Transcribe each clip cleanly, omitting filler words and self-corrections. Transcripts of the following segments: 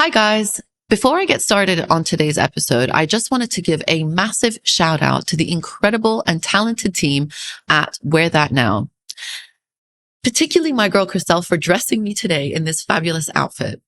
Hi, guys. Before I get started on today's episode, I just wanted to give a massive shout out to the incredible and talented team at Wear That Now, particularly my girl Christelle for dressing me today in this fabulous outfit.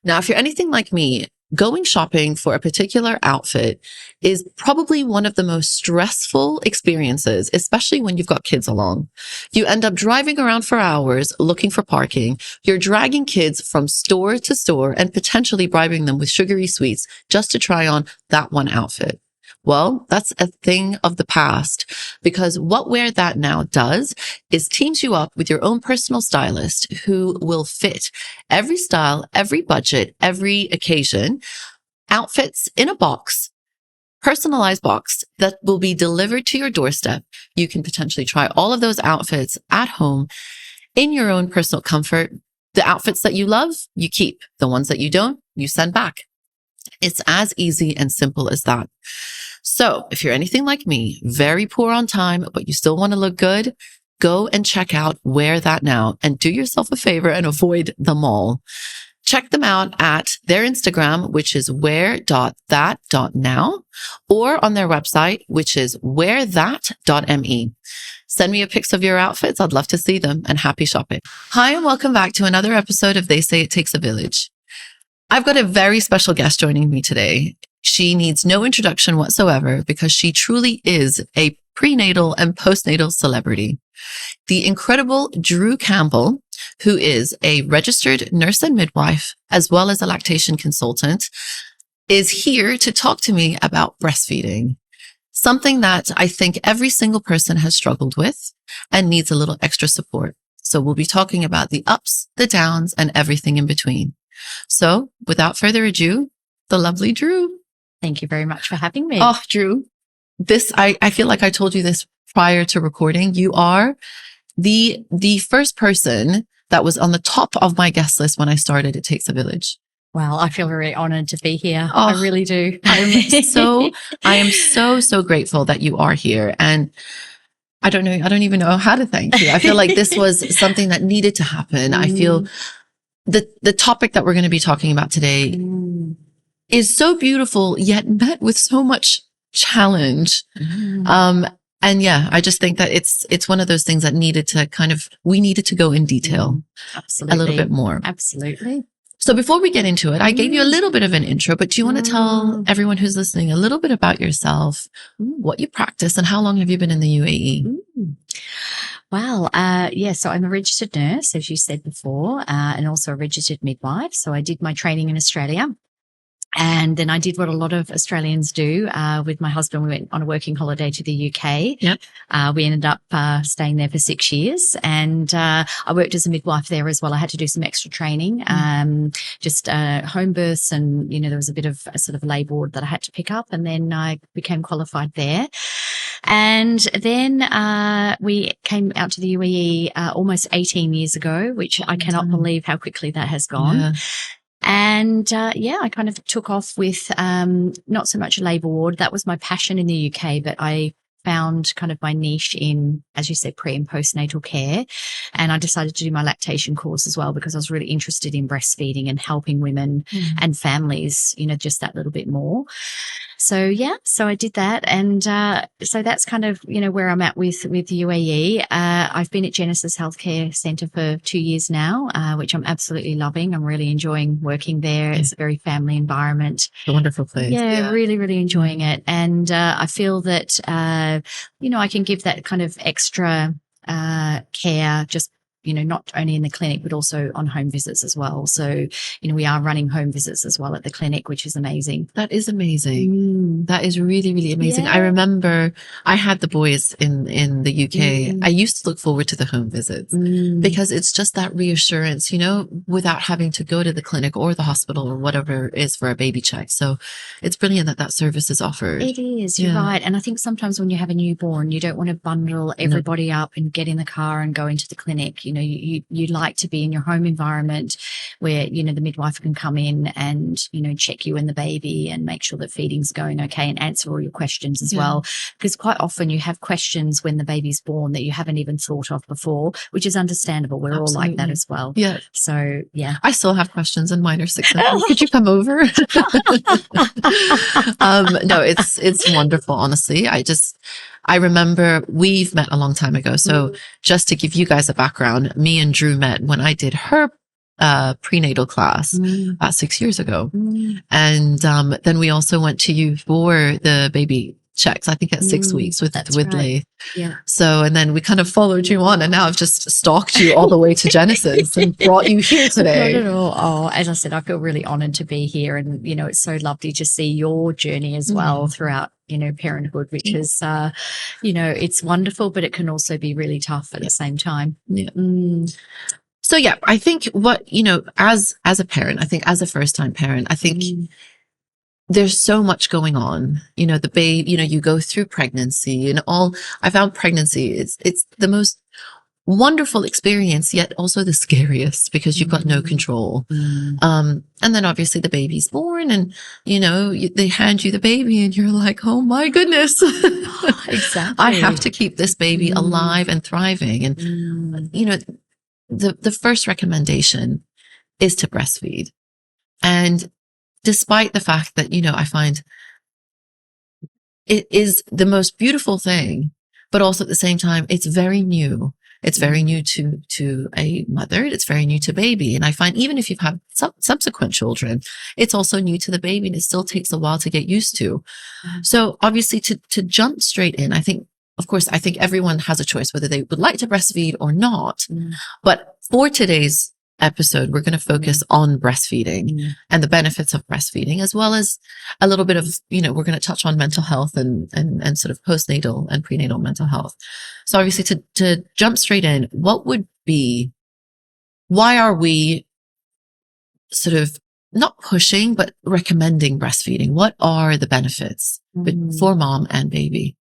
Now, if you're anything like me, going shopping for a particular outfit is probably one of the most stressful experiences, especially when you've got kids along. You end up driving around for hours looking for parking. You're dragging kids from store to store and potentially bribing them with sugary sweets just to try on that one outfit. Well, that's a thing of the past, because what Wear That Now does is teams you up with your own personal stylist who will fit every style, every budget, every occasion, outfits in a box, personalized box that will be delivered to your doorstep. You can potentially try all of those outfits at home in your own personal comfort. The outfits that you love, you keep. The ones that you don't, you send back. It's as easy and simple as that. So if you're anything like me, very poor on time, but you still want to look good, go and check out Wear That Now and do yourself a favor and avoid them all. Check them out at their Instagram, which is wear.that.now, or on their website, which is wearthat.me. Send me a pics of your outfits. I'd love to see them, and happy shopping. Hi, and welcome back to another episode of They Say It Takes a Village. I've got a very special guest joining me today. She needs no introduction whatsoever because she truly is a prenatal and postnatal celebrity. The incredible Dru Campbell, who is a registered nurse and midwife, as well as a lactation consultant, is here to talk to me about breastfeeding, something that I think every single person has struggled with and needs a little extra support. So we'll be talking about the ups, the downs, and everything in between. So without further ado, the lovely Dru. Thank you very much for having me. Oh, Dru, I feel like I told you this prior to recording. You are the first person that was on the top of my guest list when I started It Takes a Village. Well, I feel very honored to be here. Oh, I really do. I am so grateful that you are here. And I don't even know how to thank you. I feel like this was something that needed to happen. I feel the topic that we're going to be talking about today is so beautiful, yet met with so much challenge. And yeah, I just think that it's one of those things that we needed to go in detail Absolutely. a little bit more. Absolutely. So before we get into it, I gave you a little bit of an intro, but do you want to tell everyone who's listening a little bit about yourself, what you practice, and how long have you been in the UAE? Well, so I'm a registered nurse, as you said before, and also a registered midwife. So I did my training in Australia. And then I did what a lot of Australians do. With my husband, we went on a working holiday to the UK. Yep. We ended up staying there for 6 years, and I worked as a midwife there as well. I had to do some extra training, just home births, and there was a bit of a sort of lay ward that I had to pick up, and then I became qualified there. And then we came out to the UAE almost 18 years ago, which I cannot believe how quickly that has gone. Yeah. And I kind of took off with not so much a labour ward. That was my passion in the UK, but I found kind of my niche in, as you said, pre and postnatal care. And I decided to do my lactation course as well because I was really interested in breastfeeding and helping women and families, just that little bit more. So I did that. And so that's kind of, where I'm at with UAE. I've been at Genesis Healthcare Centre for 2 years now, which I'm absolutely loving. I'm really enjoying working there. It's a very family environment. A wonderful place. Yeah, really, really enjoying it. And I feel that, I can give that kind of extra care just not only in the clinic, but also on home visits as well. So, we are running home visits as well at the clinic, which is amazing. That is amazing. That is really, really amazing. Yeah. I remember I had the boys in the UK. I used to look forward to the home visits because it's just that reassurance, without having to go to the clinic or the hospital or whatever it is for a baby check. So it's brilliant that service is offered. It is, you're right. And I think sometimes when you have a newborn, you don't want to bundle everybody up and get in the car and go into the clinic. you like to be in your home environment where, the midwife can come in and, check you and the baby and make sure that feeding's going okay and answer all your questions as well. Because quite often you have questions when the baby's born that you haven't even thought of before, which is understandable. We're all like that as well. Yeah. So, yeah. I still have questions and mine are 6 months. Could you come over? No, it's wonderful, honestly. I remember we've met a long time ago. So just to give you guys a background, me and Dru met when I did her prenatal class 6 years ago. And then we also went to you for the baby checks, I think at 6 weeks with Lathe. Yeah. So, and then we kind of followed you on, and now I've just stalked you all the way to Genesis and brought you here today. Not at all. Oh, as I said, I feel really honored to be here. And, it's so lovely to see your journey as well throughout, parenthood, which is, it's wonderful, but it can also be really tough at the same time. Yeah. So, yeah, I think what, as a parent, I think as a first time parent, I think there's so much going on, the babe, you go through pregnancy and all. I found pregnancy it's the most wonderful experience, yet also the scariest because you've got no control. And then obviously the baby's born and, they hand you the baby and you're like, oh my goodness, exactly. I have to keep this baby alive and thriving. And, the first recommendation is to breastfeed. And despite the fact that, I find it is the most beautiful thing, but also at the same time, it's very new. It's very new to a mother. It's very new to baby. And I find even if you've had subsequent children, it's also new to the baby and it still takes a while to get used to. So obviously to jump straight in, I think everyone has a choice whether they would like to breastfeed or not. But for today's episode, we're going to focus on breastfeeding and the benefits of breastfeeding, as well as a little bit of, we're going to touch on mental health and sort of postnatal and prenatal mental health. So obviously to jump straight in, why are we sort of not pushing, but recommending breastfeeding? What are the benefits for mom and baby?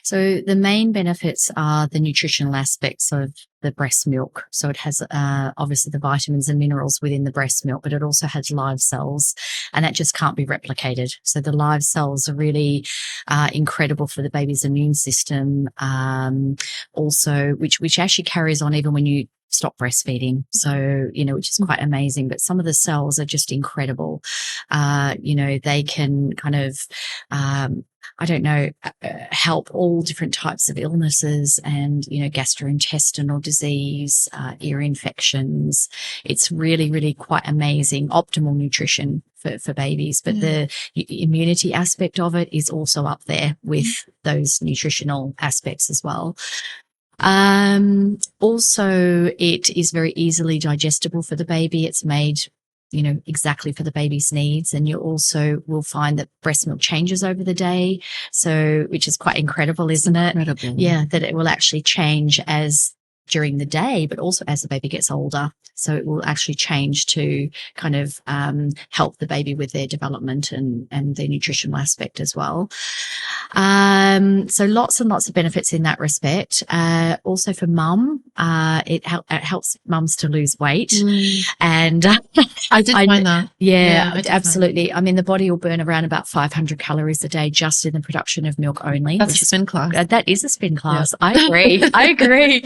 So the main benefits are the nutritional aspects of the breast milk. So it has obviously the vitamins and minerals within the breast milk, but it also has live cells, and that just can't be replicated. So the live cells are really incredible for the baby's immune system, also which actually carries on even when you stop breastfeeding. So, which is quite amazing, but some of the cells are just incredible. They can kind of, help all different types of illnesses and, gastrointestinal disease, ear infections. It's really, really quite amazing, optimal nutrition for babies, but the immunity aspect of it is also up there with those nutritional aspects as well. Also, it is very easily digestible for the baby. It's made, exactly for the baby's needs. And you also will find that breast milk changes over the day. So, which is quite incredible, isn't it? Incredible. Yeah, that it will actually change during the day, but also as the baby gets older. So it will actually change to kind of help the baby with their development and their nutritional aspect as well. So lots and lots of benefits in that respect. Also for mum, it helps mums to lose weight. And I did find that. Yeah, absolutely. I mean, the body will burn around about 500 calories a day just in the production of milk only. That's a spin class. That is a spin class. Yeah. I agree.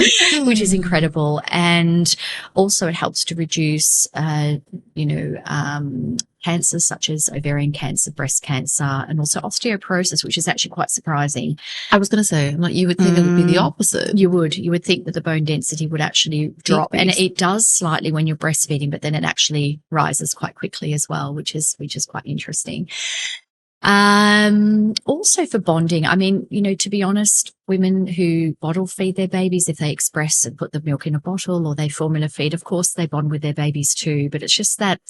Which is incredible. And also it helps to reduce, cancers such as ovarian cancer, breast cancer, and also osteoporosis, which is actually quite surprising. I was going to say, you would think it would be the opposite. You would think that the bone density would actually drop, and it does slightly when you're breastfeeding, but then it actually rises quite quickly as well, which is quite interesting. Also for bonding, I mean, to be honest, women who bottle feed their babies, if they express and put the milk in a bottle or they formula feed, of course they bond with their babies too, but it's just that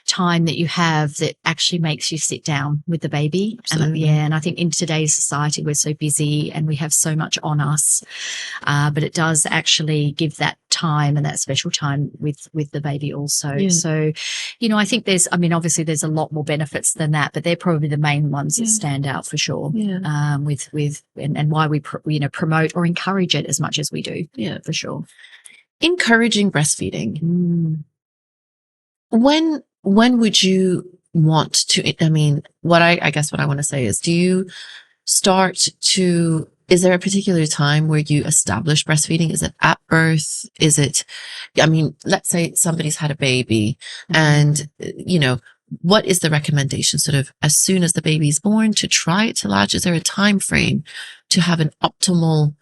time that you have that actually makes you sit down with the baby. And I think in today's society, we're so busy and we have so much on us. But it does actually give that time and that special time with the baby also. Yeah. So, I think obviously there's a lot more benefits than that, but they're probably the main ones that stand out for sure. Yeah. And why we promote or encourage it as much as we do. Yeah, for sure. encouraging breastfeeding. Mm. When would you want to, I mean, I guess what I want to say is, do you start to, is there a particular time where you establish breastfeeding? Is it at birth? Is it, I mean, let's say somebody's had a baby and, you know, what is the recommendation sort of as soon as the baby's born to try it to latch? Is there a time frame to have an optimal,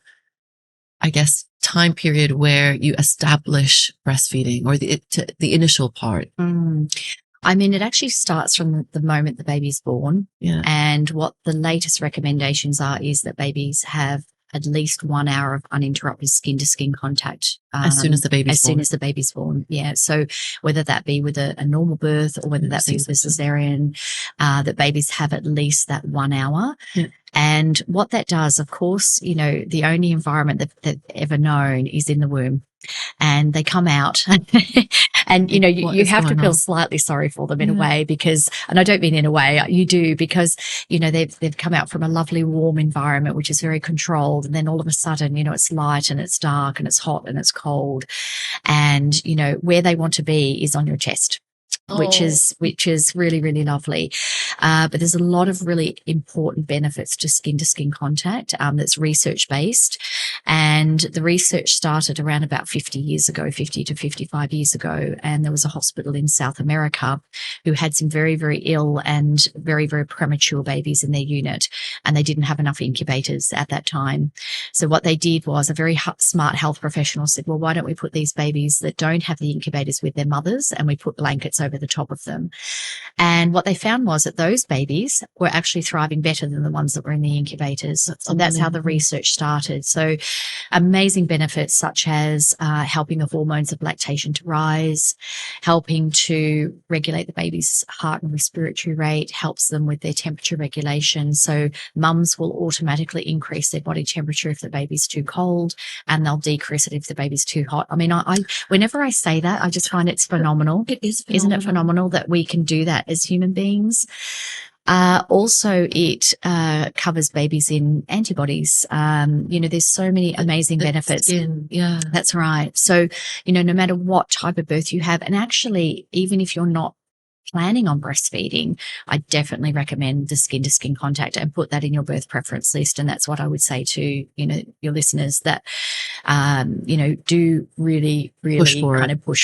I guess, time period where you establish breastfeeding, or the initial part? I mean, it actually starts from the moment the baby's born. Yeah. And what the latest recommendations are is that babies have at least 1 hour of uninterrupted skin to skin contact. As soon as the baby's born. Soon as the baby's born. Yeah. So whether that be with a normal birth or whether that be with a cesarean, that babies have at least that 1 hour. Yeah. And what that does, of course, you know, the only environment that they've ever known is in the womb. And they come out and, you know, you have to feel slightly sorry for them in a way because, and I don't mean in a way, you do, because, you know, they've come out from a lovely warm environment, which is very controlled. And then all of a sudden, you know, it's light and it's dark and it's hot and it's cold. And, you know, where they want to be is on your chest. Which is really, really lovely. But there's a lot of really important benefits to skin contact, that's research based. And the research started around about 50 to 55 years ago. And there was a hospital in South America who had some very, very ill and very, very premature babies in their unit. And they didn't have enough incubators at that time. So what they did was, a very smart health professional said, well, why don't we put these babies that don't have the incubators with their mothers, and we put blankets over the top of them. And what they found was that those babies were actually thriving better than the ones that were in the incubators. So that's how the research started. So amazing benefits such as helping the hormones of lactation to rise, helping to regulate the baby's heart and respiratory rate, helps them with their temperature regulation. So mums will automatically increase their body temperature if the baby's too cold, and they'll decrease it if the baby's too hot. I mean, I whenever I say that, I just find it's phenomenal. It is phenomenal. Isn't it phenomenal that we can do that as human beings? Also, it covers babies in antibodies. You know, there's so many amazing benefits. Skin, yeah, that's right. So, you know, no matter what type of birth you have, and actually, even if you're not planning on breastfeeding, I definitely recommend the skin to skin contact and put that in your birth preference list. And that's what I would say to, you know, your listeners, that, you know, do really push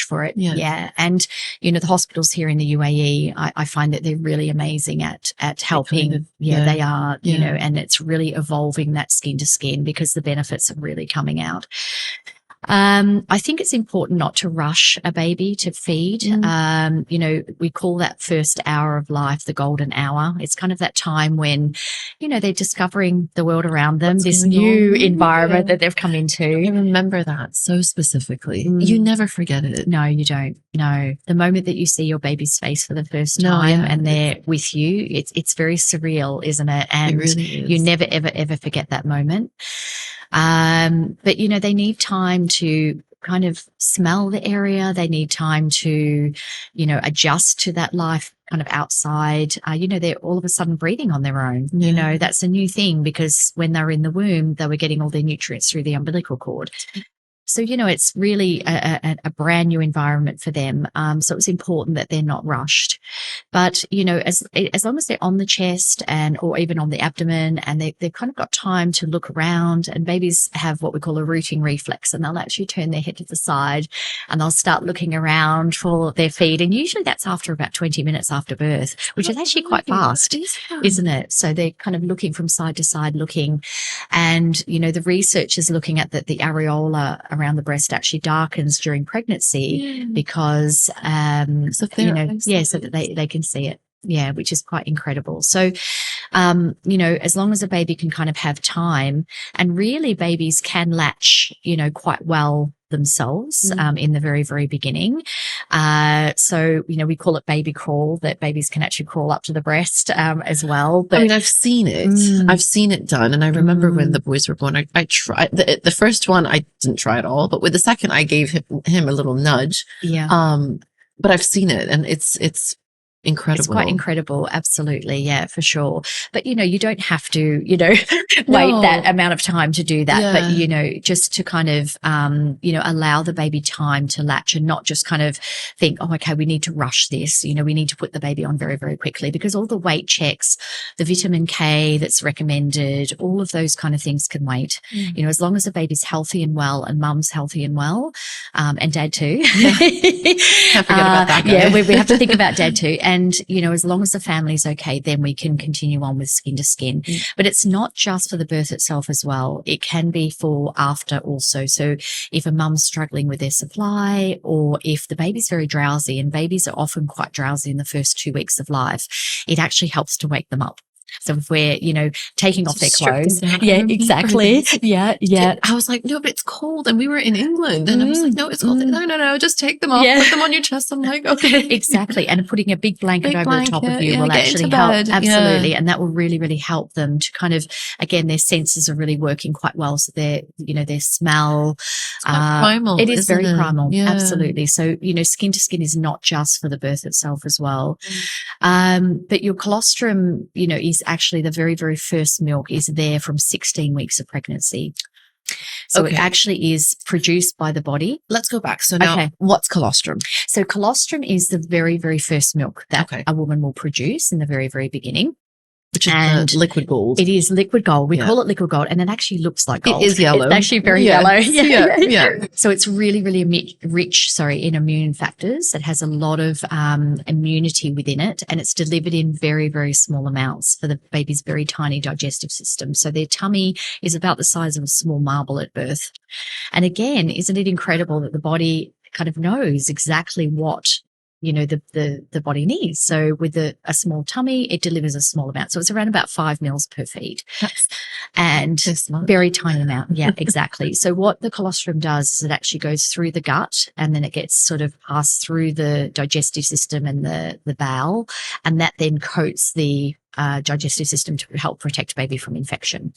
for it. Yeah. And, you know, the hospitals here in the UAE, I find that they're really amazing at helping. They are, you know, and it's really evolving that skin to skin because the benefits are really coming out. I think it's important not to rush a baby to feed. You know, we call that first hour of life the golden hour. It's kind of that time when, you know, they're discovering the world around them, this new environment that they've come into. I remember that so specifically. You never forget it. No, you don't. No. The moment that you see your baby's face for the first time and they're with you, it's very surreal, isn't it? And it really is. You never, ever forget that moment. But, you know, they need time to kind of smell the area. They need time to, you know, adjust to that life kind of outside. You know, they're all of a sudden breathing on their own. You know, that's a new thing because when they were in the womb, they were getting all their nutrients through the umbilical cord. So, you know, it's really a brand new environment for them. So it's important that they're not rushed. But, you know, as long as they're on the chest or even on the abdomen, and they've kind of got time to look around, and babies have what we call a rooting reflex, and they'll actually turn their head to the side and they'll start looking around for their feed. And usually that's after about 20 minutes after birth, which is actually quite fast, isn't it? So they're kind of looking from side to side looking. And, you know, the research is looking at that the areola around the breast actually darkens during pregnancy because, so that they can see it. Yeah, which is quite incredible. So, you know, as long as a baby can kind of have time, and really babies can latch, you know, quite well themselves in the very, very beginning. So, you know, we call it baby crawl, that babies can actually crawl up to the breast as well. But I mean, I've seen it. I've seen it done. And I remember when the boys were born, I tried the first one. I didn't try at all, but with the second, I gave him a little nudge. Yeah. But I've seen it, and it's incredible. It's quite incredible. Absolutely. Yeah, for sure. But, you don't have to, wait that amount of time to do that. Yeah. But, just to kind of, allow the baby time to latch and not just kind of think, oh, okay, we need to rush this. We need to put the baby on very, very quickly, because all the weight checks, the vitamin K that's recommended, all of those kind of things can wait. As long as the baby's healthy and well and mum's healthy and well, and dad too. Yeah. Can't forget about that guy. Yeah, we have to think about dad too. And, as long as the family's okay, then we can continue on with skin to skin. But it's not just for the birth itself as well. It can be for after also. So if a mum's struggling with their supply, or if the baby's very drowsy, and babies are often quite drowsy in the first 2 weeks of life, it actually helps to wake them up. So if we're, taking off their clothes. Yeah, exactly. Yeah. I was like, no, but it's cold. And we were in England. And I was like, no, it's cold. No, just take them off. Yeah. Put them on your chest. I'm like, okay. Exactly. And putting a big blanket over the top of you will actually help. Absolutely. Yeah. And that will really, really help them to kind of, again, their senses are really working quite well. So their smell. It's quite primal. It is very primal. Yeah. Absolutely. So, skin to skin is not just for the birth itself as well. But your colostrum, is actually the very, very first milk is there from 16 weeks of pregnancy. So it actually is produced by the body. Let's go back. So now, what's colostrum? So colostrum is the very, very first milk that a woman will produce in the very, very beginning. Which is liquid gold. It is liquid gold. We call it liquid gold, and it actually looks like gold. It is yellow. It's actually very yellow. Yeah. So it's really, really rich, in immune factors. It has a lot of immunity within it, and it's delivered in very, very small amounts for the baby's very tiny digestive system. So their tummy is about the size of a small marble at birth. And again, isn't it incredible that the body kind of knows exactly what the body needs. So with a small tummy, it delivers a small amount. So it's around about 5 mils per feed. And very tiny amount. Yeah, exactly. So what the colostrum does is it actually goes through the gut, and then it gets sort of passed through the digestive system and the bowel, and that then coats the digestive system to help protect baby from infection.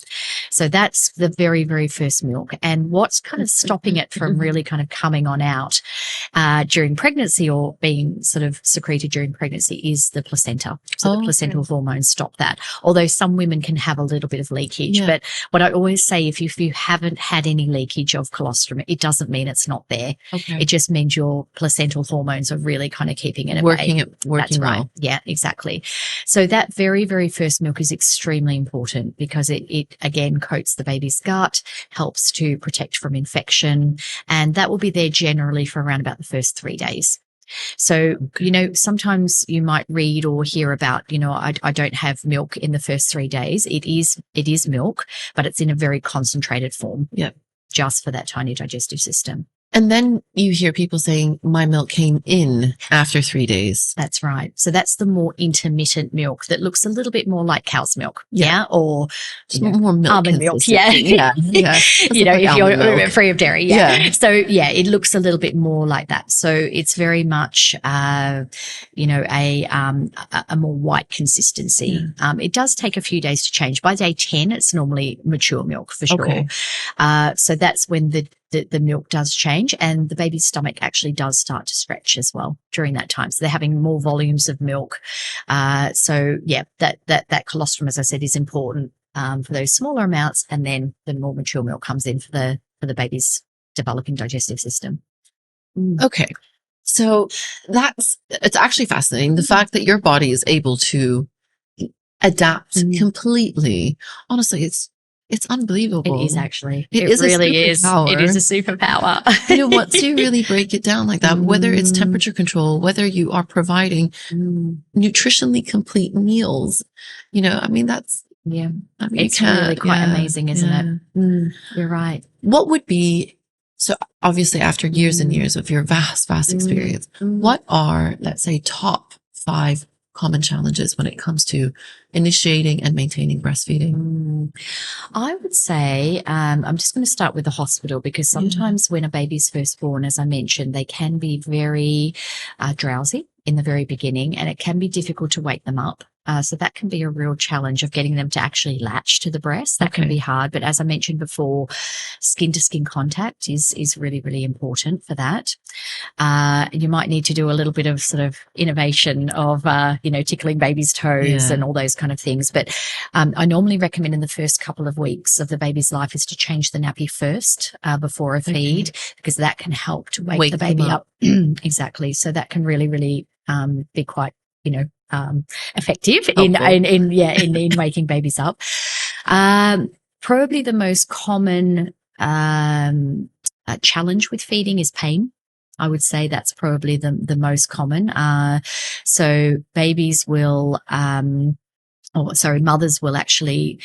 So that's the very, very first milk. And what's kind of stopping it from really kind of coming on out during pregnancy, or being sort of secreted during pregnancy, is the placenta. So the placental hormones stop that. Although some women can have a little bit of leakage. But what I always say, if you haven't had any leakage of colostrum, it doesn't mean it's not there. It just means your placental hormones are really kind of keeping it working That's well. Right. Yeah, exactly. So that very, very first milk is extremely important, because it again coats the baby's gut, helps to protect from infection, and that will be there generally for around about the first 3 days. So, sometimes you might read or hear about, I don't have milk in the first 3 days. It is milk, but it's in a very concentrated form. Yeah. Just for that tiny digestive system. And then you hear people saying, my milk came in after 3 days. That's right. So that's the more intermittent milk that looks a little bit more like cow's milk. Yeah. Or more milk. Almond milk. Yeah. If you're free of dairy. Yeah. So it looks a little bit more like that. So it's very much, a more white consistency. It does take a few days to change. By day 10, it's normally mature milk for sure. So that's when the milk does change, and the baby's stomach actually does start to stretch as well during that time. So they're having more volumes of milk. That colostrum, as I said, is important for those smaller amounts, and then the more mature milk comes in for the baby's developing digestive system. Okay. So it's actually fascinating. The fact that your body is able to adapt completely. Honestly, it's unbelievable. It is actually. It really is. It is a superpower. Once you really break it down like that, whether it's temperature control, whether you are providing nutritionally complete meals, that's. Yeah. It's really quite amazing, isn't it? You're right. What would be, so obviously after years and years of your vast experience, what are, let's say, top 5 common challenges when it comes to initiating and maintaining breastfeeding? I would say, I'm just going to start with the hospital, because sometimes when a baby's first born, as I mentioned, they can be very drowsy in the very beginning, and it can be difficult to wake them up. So that can be a real challenge of getting them to actually latch to the breast. That can Okay. be hard. But as I mentioned before, skin to skin contact is really, really important for that. You might need to do a little bit of sort of innovation of, tickling baby's toes and all those kind of things. But I normally recommend in the first couple of weeks of the baby's life is to change the nappy first before a feed, because that can help to wake the baby up. Exactly. So that can really, really be quite, effective in waking babies up. Probably the most common challenge with feeding is pain. I would say that's probably the most common. So babies will, mothers will actually,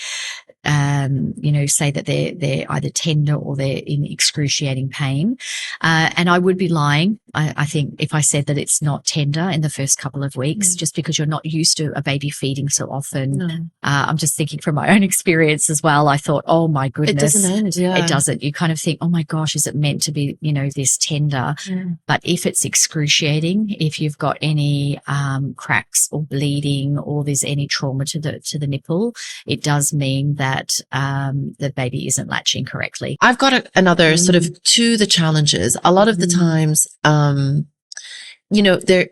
say that they're either tender or they're in excruciating pain. And I would be lying, I think, if I said that it's not tender in the first couple of weeks, just because you're not used to a baby feeding so often. I'm just thinking from my own experience as well. I thought, oh my goodness. It doesn't end, It doesn't. You kind of think, oh my gosh, is it meant to be, this tender? But if it's excruciating, if you've got any cracks or bleeding, or there's any trauma to the nipple, it does mean that the baby isn't latching correctly. I've got another sort of to the challenges. A lot of the times, there,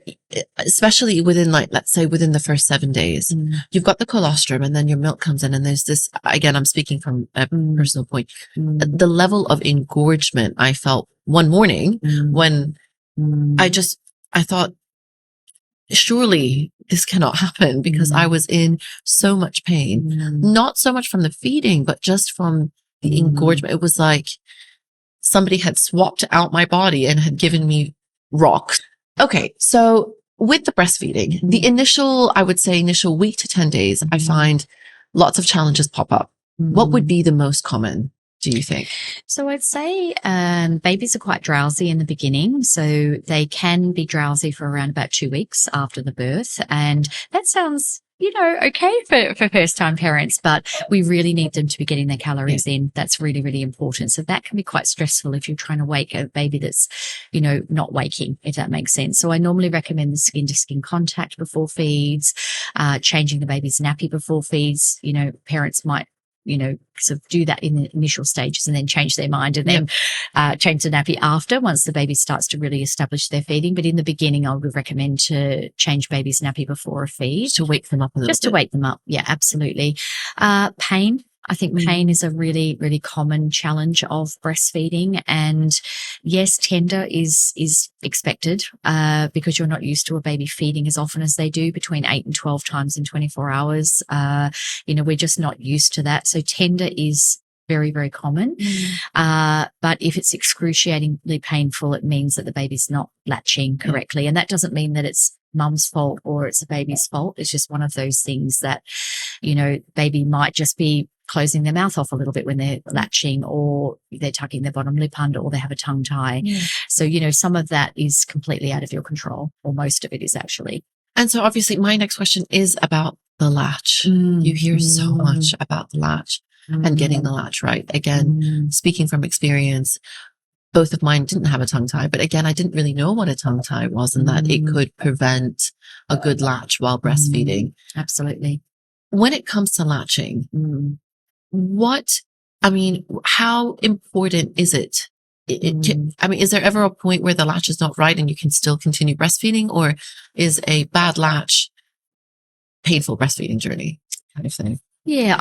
especially within, like, let's say within the first 7 days, you've got the colostrum, and then your milk comes in, and there's this, again, I'm speaking from a personal point, the level of engorgement I felt one morning when I thought, surely this cannot happen, because I was in so much pain, not so much from the feeding, but just from the engorgement. It was like somebody had swapped out my body and had given me rocks. Okay. So with the breastfeeding, the initial week to 10 days, I find lots of challenges pop up. What would be the most common, do you think? So I'd say babies are quite drowsy in the beginning. So they can be drowsy for around about 2 weeks after the birth. And that sounds, okay for first-time parents, but we really need them to be getting their calories in. That's really, really important. So that can be quite stressful if you're trying to wake a baby that's, not waking, if that makes sense. So I normally recommend the skin-to-skin contact before feeds, changing the baby's nappy before feeds. Parents might sort of do that in the initial stages and then change their mind and then change the nappy after, once the baby starts to really establish their feeding. But in the beginning, I would recommend to change baby's nappy before a feed. To wake them up a little bit. Just to wake them up. Yeah, absolutely. Pain. I think pain is a really, really common challenge of breastfeeding. And yes, tender is expected because you're not used to a baby feeding as often as they do, between 8 and 12 times in 24 hours. We're just not used to that. So tender is very, very common. But if it's excruciatingly painful, it means that the baby's not latching correctly. And that doesn't mean that it's mum's fault or it's the baby's fault. It's just one of those things that, baby might just be closing their mouth off a little bit when they're latching, or they're tucking their bottom lip under, or they have a tongue tie. So, some of that is completely out of your control, or most of it is actually. And so obviously my next question is about the latch. You hear so much about the latch and getting the latch right. Again, speaking from experience, both of mine didn't have a tongue tie, but again, I didn't really know what a tongue tie was, and that it could prevent a good latch while breastfeeding. Absolutely. When it comes to latching, how important is it? Is there ever a point where the latch is not right and you can still continue breastfeeding, or is a bad latch painful breastfeeding journey kind of thing? Yeah.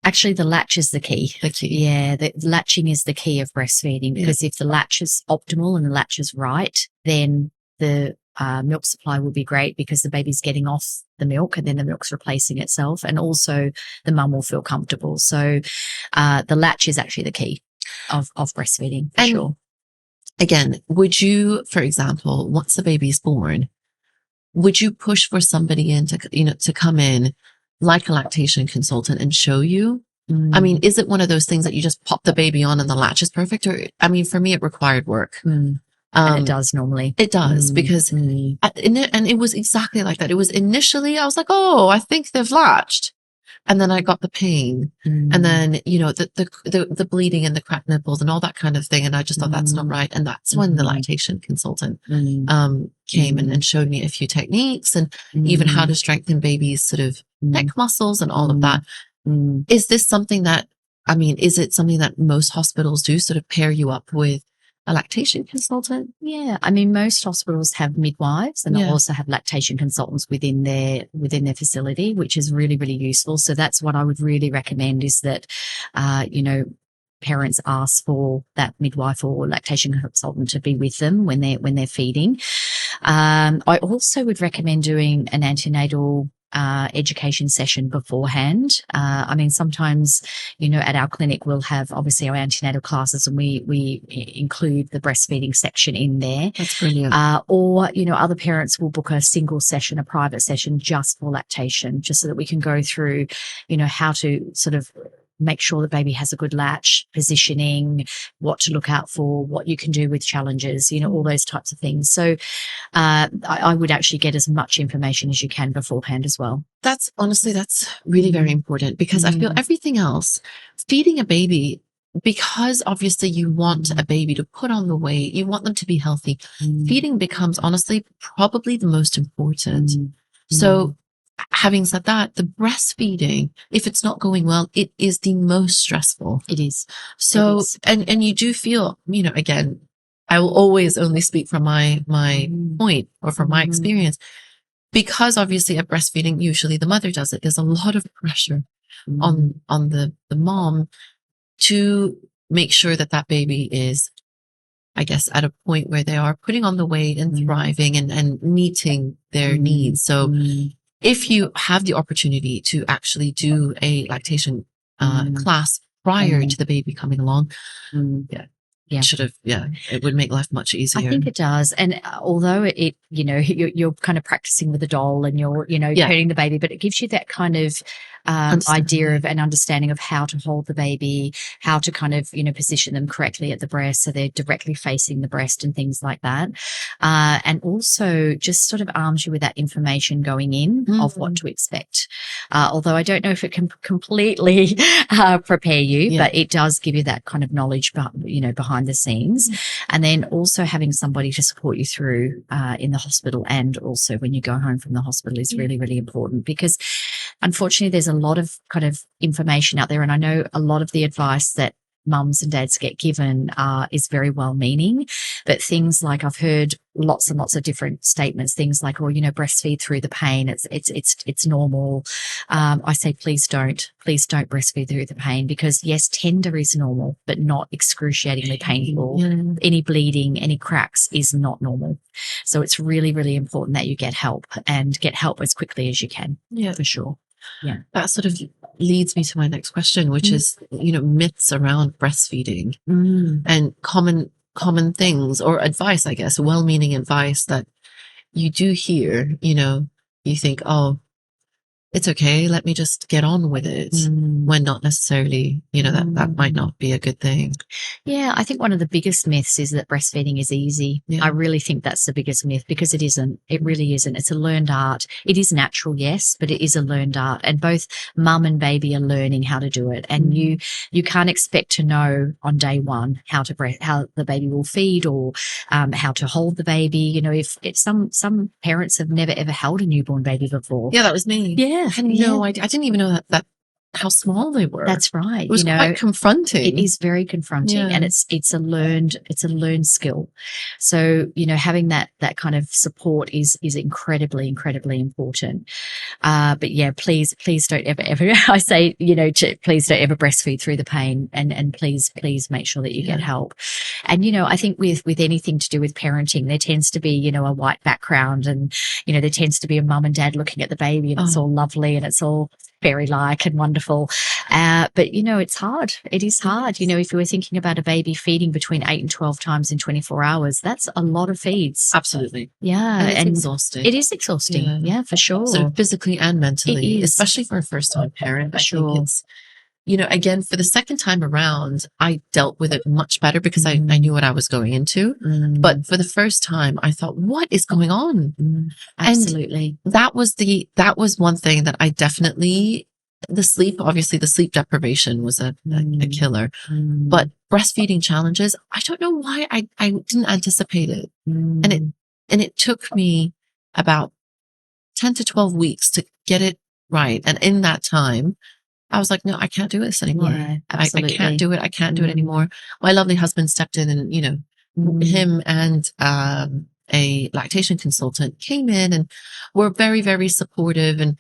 Actually, the latch is the key. Yeah, the latching is the key of breastfeeding, because if the latch is optimal and the latch is right, then the milk supply will be great, because the baby's getting off the milk and then the milk's replacing itself, and also the mum will feel comfortable. So the latch is actually the key of breastfeeding, for sure. Again, would you, for example, once the baby is born, would you push for somebody to come in like a lactation consultant and show you? Is it one of those things that you just pop the baby on and the latch is perfect? Or, for me, it required work. And it does normally. It does, because, and it was exactly like that. It was initially, I was like, oh, I think they've latched. And then I got the pain, and then, you know, the bleeding and the cracked nipples and all that kind of thing. And I just thought that's not right. And that's when the lactation consultant, came and showed me a few techniques and even how to strengthen babies' sort of neck muscles and all of that. Is this something that, I mean, is it something that most hospitals do, sort of pair you up with a lactation consultant? Yeah, I mean, most hospitals have midwives, and they also have lactation consultants within their facility, which is really, really useful. So that's what I would really recommend, is that, you know, parents ask for that midwife or lactation consultant to be with them when they're feeding. I also would recommend doing an antenatal education session beforehand. I mean, sometimes, you know, at our clinic, we'll have obviously our antenatal classes, and we include the breastfeeding section in there. That's brilliant. Or, you know, other parents will book a single session, a private session just for lactation, just so that we can go through, you know, how to sort of make sure the baby has a good latch, positioning, what to look out for, what you can do with challenges, you know, all those types of things. So I would actually get as much information as you can beforehand as well. That's really very important, because I feel everything else, feeding a baby, because obviously you want a baby to put on the weight, you want them to be healthy. Feeding becomes honestly probably the most important. So having said that, the breastfeeding, if it's not going well, it is the most stressful. It is. So, and you do feel, you know, again, I will always only speak from my point or from my experience, because obviously at breastfeeding, usually the mother does it. There's a lot of pressure on the mom to make sure that that baby is, I guess, at a point where they are putting on the weight and thriving and meeting their needs. So if you have the opportunity to actually do a lactation class prior to the baby coming along, it would make life much easier. I think it does. And although it, you know, you're kind of practicing with a doll and you're, you know, carrying the baby, but it gives you that kind of idea of an understanding of how to hold the baby, how to kind of, you know, position them correctly at the breast so they're directly facing the breast and things like that. And also just sort of arms you with that information going in of what to expect. Although I don't know if it can completely prepare you, but it does give you that kind of knowledge, you know, behind the scenes. And then also having somebody to support you through in the hospital, and also when you go home from the hospital, is really, really important, because unfortunately there's a lot of kind of information out there. And I know a lot of the advice that mums and dads get given is very well meaning, but things like, I've heard lots and lots of different statements, things like, oh, you know, breastfeed through the pain, it's normal. I say, please don't breastfeed through the pain, because yes, tender is normal, but not excruciatingly painful. Any bleeding, any cracks is not normal. So it's really, really important that you get help, and get help as quickly as you can. Yeah, for sure. Yeah. That sort of leads me to my next question, which is, you know, myths around breastfeeding and common things, or advice, I guess, well-meaning advice that you do hear. You know, you think, oh, it's okay, let me just get on with it, when not necessarily, you know, that might not be a good thing. Yeah, I think one of the biggest myths is that breastfeeding is easy. I really think that's the biggest myth, because it isn't. It really isn't. It's a learned art. It is natural, yes, but it is a learned art, and both mum and baby are learning how to do it. And you can't expect to know on day one how the baby will feed, or how to hold the baby. You know, if some parents have never ever held a newborn baby before. Yeah, that was me. Yeah. I had no idea. I didn't even know that how small they were. That's right. It was quite confronting. It is very confronting, and it's a learned skill. So, you know, having that kind of support is incredibly, incredibly important. But yeah, please don't ever, I say, you know, please don't ever breastfeed through the pain, and please make sure that you get help. And, you know, I think with anything to do with parenting, there tends to be, you know, a white background, and, you know, there tends to be a mum and dad looking at the baby, and it's all lovely and it's all fairy-like and wonderful. But, you know, it's hard. It is hard. You know, if you were thinking about a baby feeding between 8 and 12 times in 24 hours, that's a lot of feeds. Absolutely. Yeah. And it's exhausting. It is exhausting. Yeah, for sure. Sort of physically and mentally, especially for a first-time parent. I think it's, you know, again, for the second time around, I dealt with it much better, because I knew what I was going into. But for the first time, I thought, what is going on? Absolutely. And that was one thing that I definitely the sleep, obviously the sleep deprivation was a killer, but breastfeeding challenges, I don't know why I didn't anticipate it. And it took me about 10 to 12 weeks to get it right. And in that time, I was like, no, I can't do this anymore. Yeah, I can't do it. I can't do it anymore. My lovely husband stepped in and, him and a lactation consultant came in and were very, very supportive and,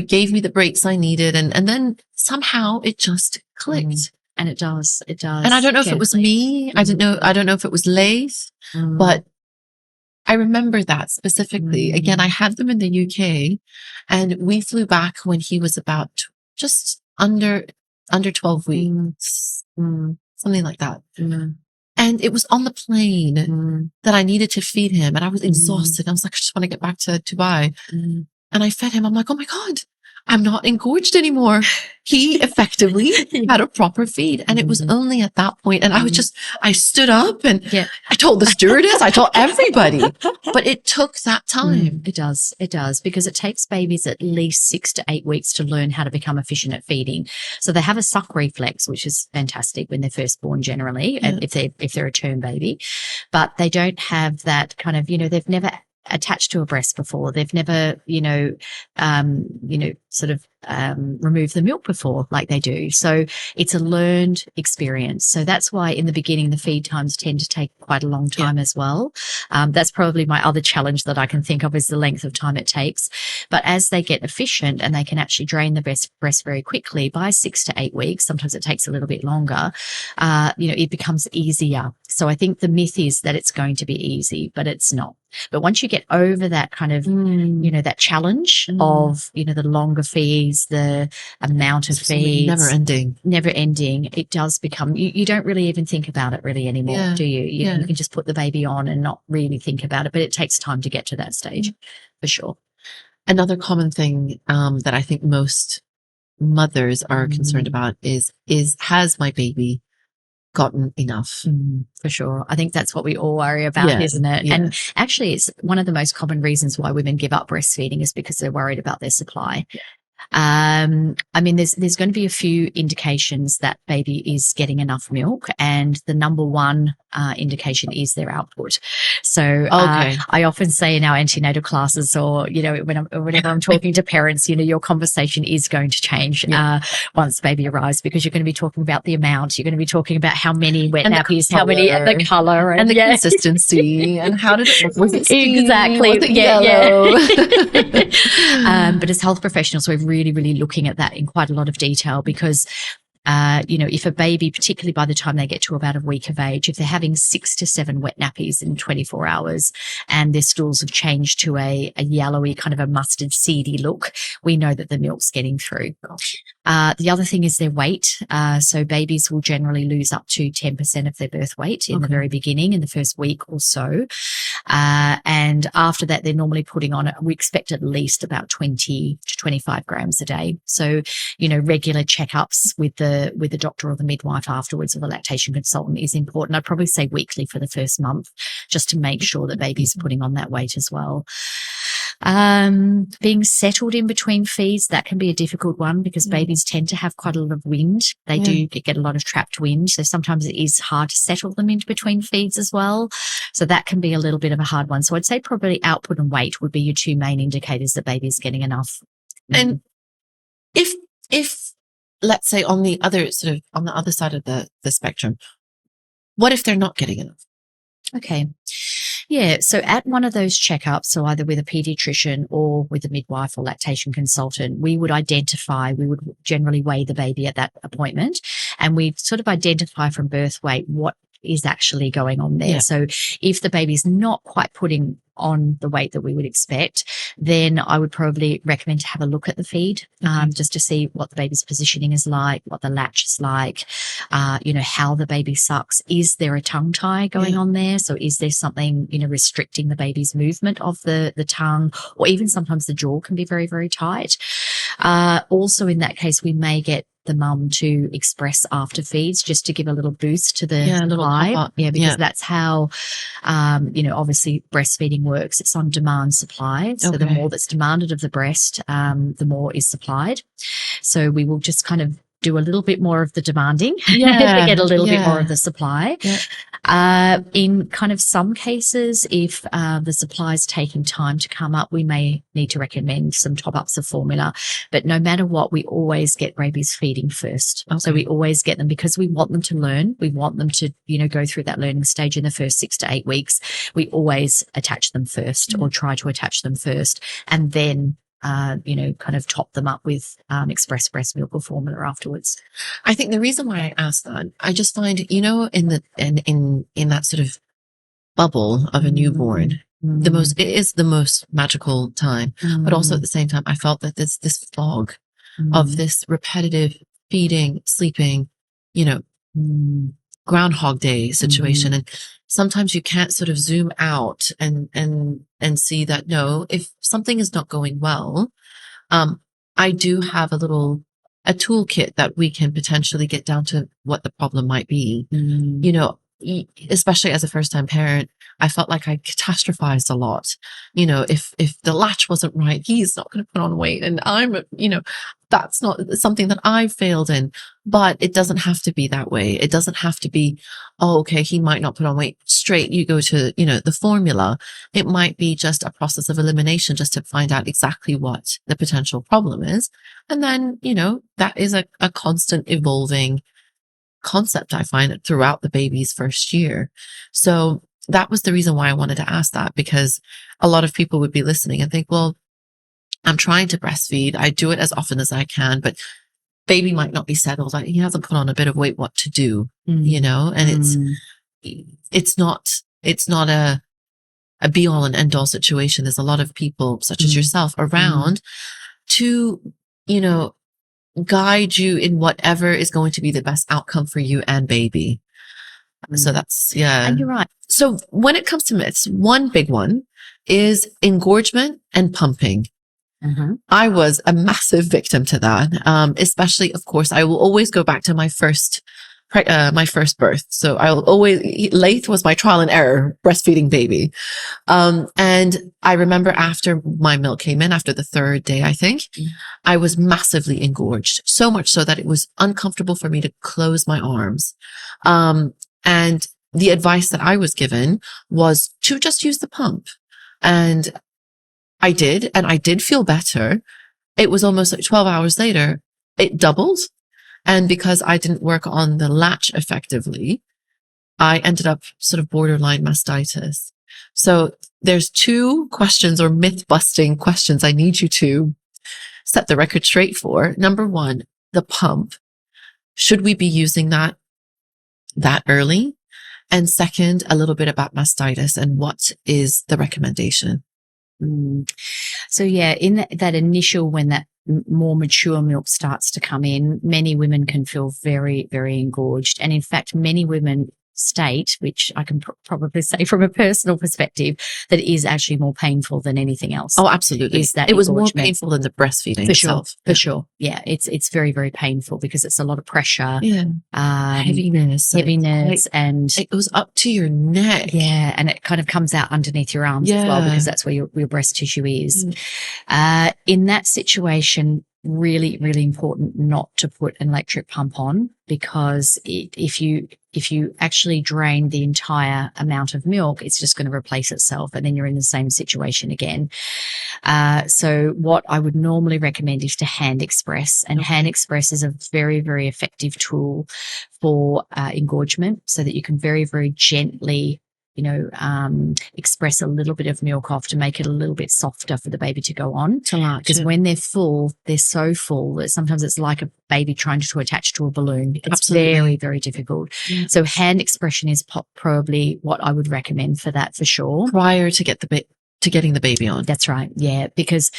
gave me the breaks I needed. And then somehow it just clicked. And it does. And I don't know if it was me. I don't know if it was Lace, but I remember that specifically. Again, I had them in the UK and we flew back when he was about just under 12 weeks, something like that. And it was on the plane that I needed to feed him. And I was exhausted. I was like, I just want to get back to Dubai. And I fed him. I'm like, oh my God, I'm not engorged anymore. He effectively had a proper feed. And it was only at that point, and I stood up and I told the stewardess, I told everybody, but it took that time. It does, because it takes babies at least 6 to 8 weeks to learn how to become efficient at feeding. So they have a suck reflex, which is fantastic when they're first born generally, if they're a term baby, but they don't have that kind of, they've never attached to a breast before. They've never, removed the milk before like they do. So it's a learned experience. So that's why in the beginning, the feed times tend to take quite a long time as well. That's probably my other challenge that I can think of is the length of time it takes. But as they get efficient and they can actually drain the breast very quickly by 6 to 8 weeks, sometimes it takes a little bit longer, it becomes easier. So I think the myth is that it's going to be easy, but it's not. But once you get over that kind of, that challenge of, the longer feeds, the amount of feeds. Never ending. It does become, you don't really even think about it really anymore, do you? You can just put the baby on and not really think about it, but it takes time to get to that stage for sure. Another common thing that I think most mothers are concerned about is has my baby gotten enough? For sure. I think that's what we all worry about, isn't it? Yeah. And actually, it's one of the most common reasons why women give up breastfeeding is because they're worried about their supply. There's going to be a few indications that baby is getting enough milk, and the number one indication is their output. So I often say in our antenatal classes, or whenever I'm talking to parents, your conversation is going to change once baby arrives, because you're going to be talking about the amount, you're going to be talking about how many wet nappies, how many, the color, and the consistency, and how did it look? Was it steamy? Exactly? Was it yellow? But as health professionals, we're really looking at that in quite a lot of detail, because if a baby, particularly by the time they get to about a week of age, if they're having 6 to 7 wet nappies in 24 hours and their stools have changed to a yellowy kind of a mustard seedy look, we know that the milk's getting through. The other thing is their weight. So babies will generally lose up to 10% of their birth weight in the very beginning, in the first week or so. And after that, they're normally putting on, we expect at least about 20 to 25 grams a day. So, regular checkups with the doctor or the midwife afterwards, or the lactation consultant, is important. I'd probably say weekly for the first month, just to make sure that baby's putting on that weight as well. Being settled in between feeds, that can be a difficult one, because babies tend to have quite a lot of wind. They do get a lot of trapped wind. So sometimes it is hard to settle them in between feeds as well. So that can be a little bit of a hard one. So I'd say probably output and weight would be your two main indicators that baby's getting enough. And if let's say on the other side of the spectrum, what if they're not getting enough? Okay. Yeah. So at one of those checkups, so either with a pediatrician or with a midwife or lactation consultant, we would generally weigh the baby at that appointment, and we'd sort of identify from birth weight what is actually going on there. So if the baby's not quite putting on the weight that we would expect, then I would probably recommend to have a look at the feed, just to see what the baby's positioning is like, what the latch is like, how the baby sucks. Is there a tongue tie going on there? So is there something, restricting the baby's movement of the tongue, or even sometimes the jaw can be very, very tight. Also in that case, we may get the mum to express after feeds just to give a little boost to the little supply. top up. Yeah, because that's how, obviously breastfeeding works. It's on demand supply. So the more that's demanded of the breast, the more is supplied. So we will just kind of do a little bit more of the demanding to get a little bit more of the supply. In kind of some cases, if the supply is taking time to come up, we may need to recommend some top-ups of formula. But no matter what, we always get babies feeding first. So we always get them because we want them to learn. We want them to, go through that learning stage in the first 6 to 8 weeks. We always attach them first or try to attach them first, and then kind of top them up with express breast milk or formula afterwards. I think the reason why I asked that, I just find, in that sort of bubble of a newborn, it is the most magical time. But also at the same time, I felt that this fog of this repetitive feeding, sleeping, Groundhog Day situation. And sometimes you can't sort of zoom out and see that, no, if something is not going well, I do have a toolkit that we can potentially get down to what the problem might be. Especially as a first-time parent, I felt like I catastrophized a lot. If the latch wasn't right, he's not going to put on weight, and I'm, that's not something that I failed in. But it doesn't have to be that way. It doesn't have to be, oh, okay, he might not put on weight. Straight, you go to, the formula. It might be just a process of elimination, just to find out exactly what the potential problem is. And then, that is a constant evolving concept, I find, throughout the baby's first year. So that was the reason why I wanted to ask that, because a lot of people would be listening and think, well, I'm trying to breastfeed. I do it as often as I can, but baby might not be settled. He hasn't put on a bit of weight. What to do? And it's not a be all and end all situation. There's a lot of people such as yourself around to, guide you in whatever is going to be the best outcome for you and baby. So that's, And you're right. So when it comes to myths, one big one is engorgement and pumping. I was a massive victim to that. Especially, of course, I will always go back to my first birth. So Lathe was my trial and error breastfeeding baby. And I remember after my milk came in, after the third day, I think, I was massively engorged, so much so that it was uncomfortable for me to close my arms. And the advice that I was given was to just use the pump. And I did, and I did feel better. It was almost like 12 hours later, it doubled. And because I didn't work on the latch effectively, I ended up sort of borderline mastitis. So there's 2 questions or myth busting questions I need you to set the record straight for. Number 1, the pump. Should we be using that early? And second, a little bit about mastitis and what is the recommendation? So in that initial, when that more mature milk starts to come in, many women can feel very, very engorged. And in fact, many women state, which I can probably say from a personal perspective, that it is actually more painful than anything else. Oh, absolutely. Is that it was more painful than the breastfeeding for itself. For sure. Yeah. It's very, very painful because it's a lot of pressure. Yeah. Heaviness. And it goes up to your neck. Yeah. And it kind of comes out underneath your arms as well, because that's where your breast tissue is. In that situation, really, really important not to put an electric pump on, because if you actually drain the entire amount of milk, it's just going to replace itself, and then you're in the same situation again. So what I would normally recommend is to hand express, and hand express is a very, very effective tool for engorgement, so that you can very, very gently express a little bit of milk off to make it a little bit softer for the baby to go on. Because when they're full, they're so full that sometimes it's like a baby trying to attach to a balloon. It's very, very difficult. Yeah. So hand expression is probably what I would recommend for that, for sure. Prior to getting the baby on. That's right. Yeah. Because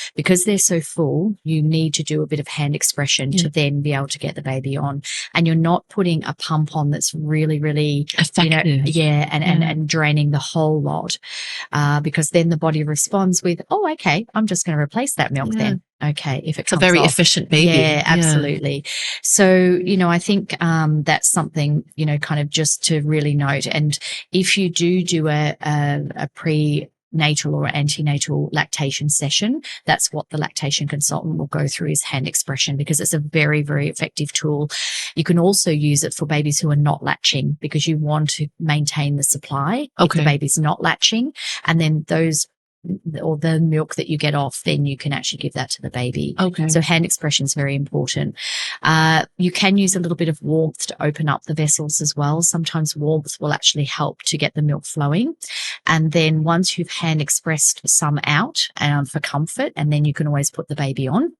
they're so full, you need to do a bit of hand expression to then be able to get the baby on. And you're not putting a pump on that's really, really effective. And draining the whole lot. Because then the body responds with, oh, okay, I'm just going to replace that milk then. Okay. If it It's a comes very off. efficient baby. Yeah, absolutely. So, I think that's something, kind of just to really note. And if you do a prenatal or antenatal lactation session, that's what the lactation consultant will go through is hand expression, because it's a very, very effective tool. You can also use it for babies who are not latching, because you want to maintain the supply if the baby's not latching. And then the milk that you get off, then you can actually give that to the baby. Okay. So hand expression is very important. You can use a little bit of warmth to open up the vessels as well. Sometimes warmth will actually help to get the milk flowing. And then once you've hand expressed some out for comfort, and then you can always put the baby on,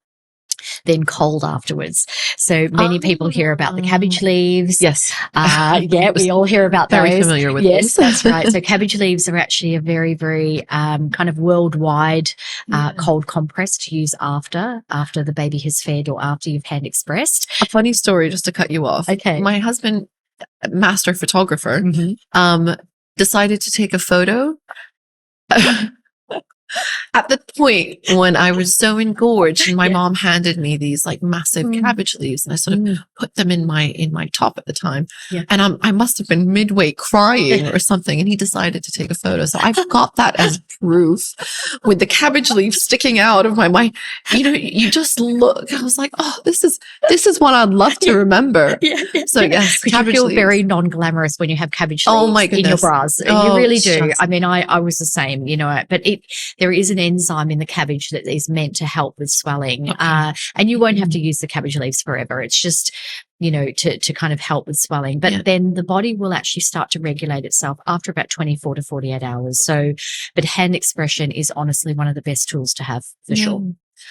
then cold afterwards. So many people hear about the cabbage leaves. Yes. Yeah, we all hear about very those. Very familiar with Yes, those. that's right. So cabbage leaves are actually a very, very kind of worldwide cold compress to use after the baby has fed or after you've hand expressed. A funny story, just to cut you off. Okay. My husband, master photographer, decided to take a photo at the point when I was so engorged, and my mom handed me these like massive cabbage leaves, and I sort of put them in my top at the time. Yeah. And I must have been midway crying or something, and he decided to take a photo. So I've got that as proof with the cabbage leaves sticking out of my you just look. I was like, oh, this is what I'd love to remember. Yeah. So yes, you feel very non-glamorous when you have cabbage leaves oh my goodness. in your bras. Oh, you really do. I mean, I was the same, but there is an enzyme in the cabbage that is meant to help with swelling. Okay. And you won't have to use the cabbage leaves forever. It's just, to kind of help with swelling. But then the body will actually start to regulate itself after about 24 to 48 hours. So, but hand expression is honestly one of the best tools to have for sure.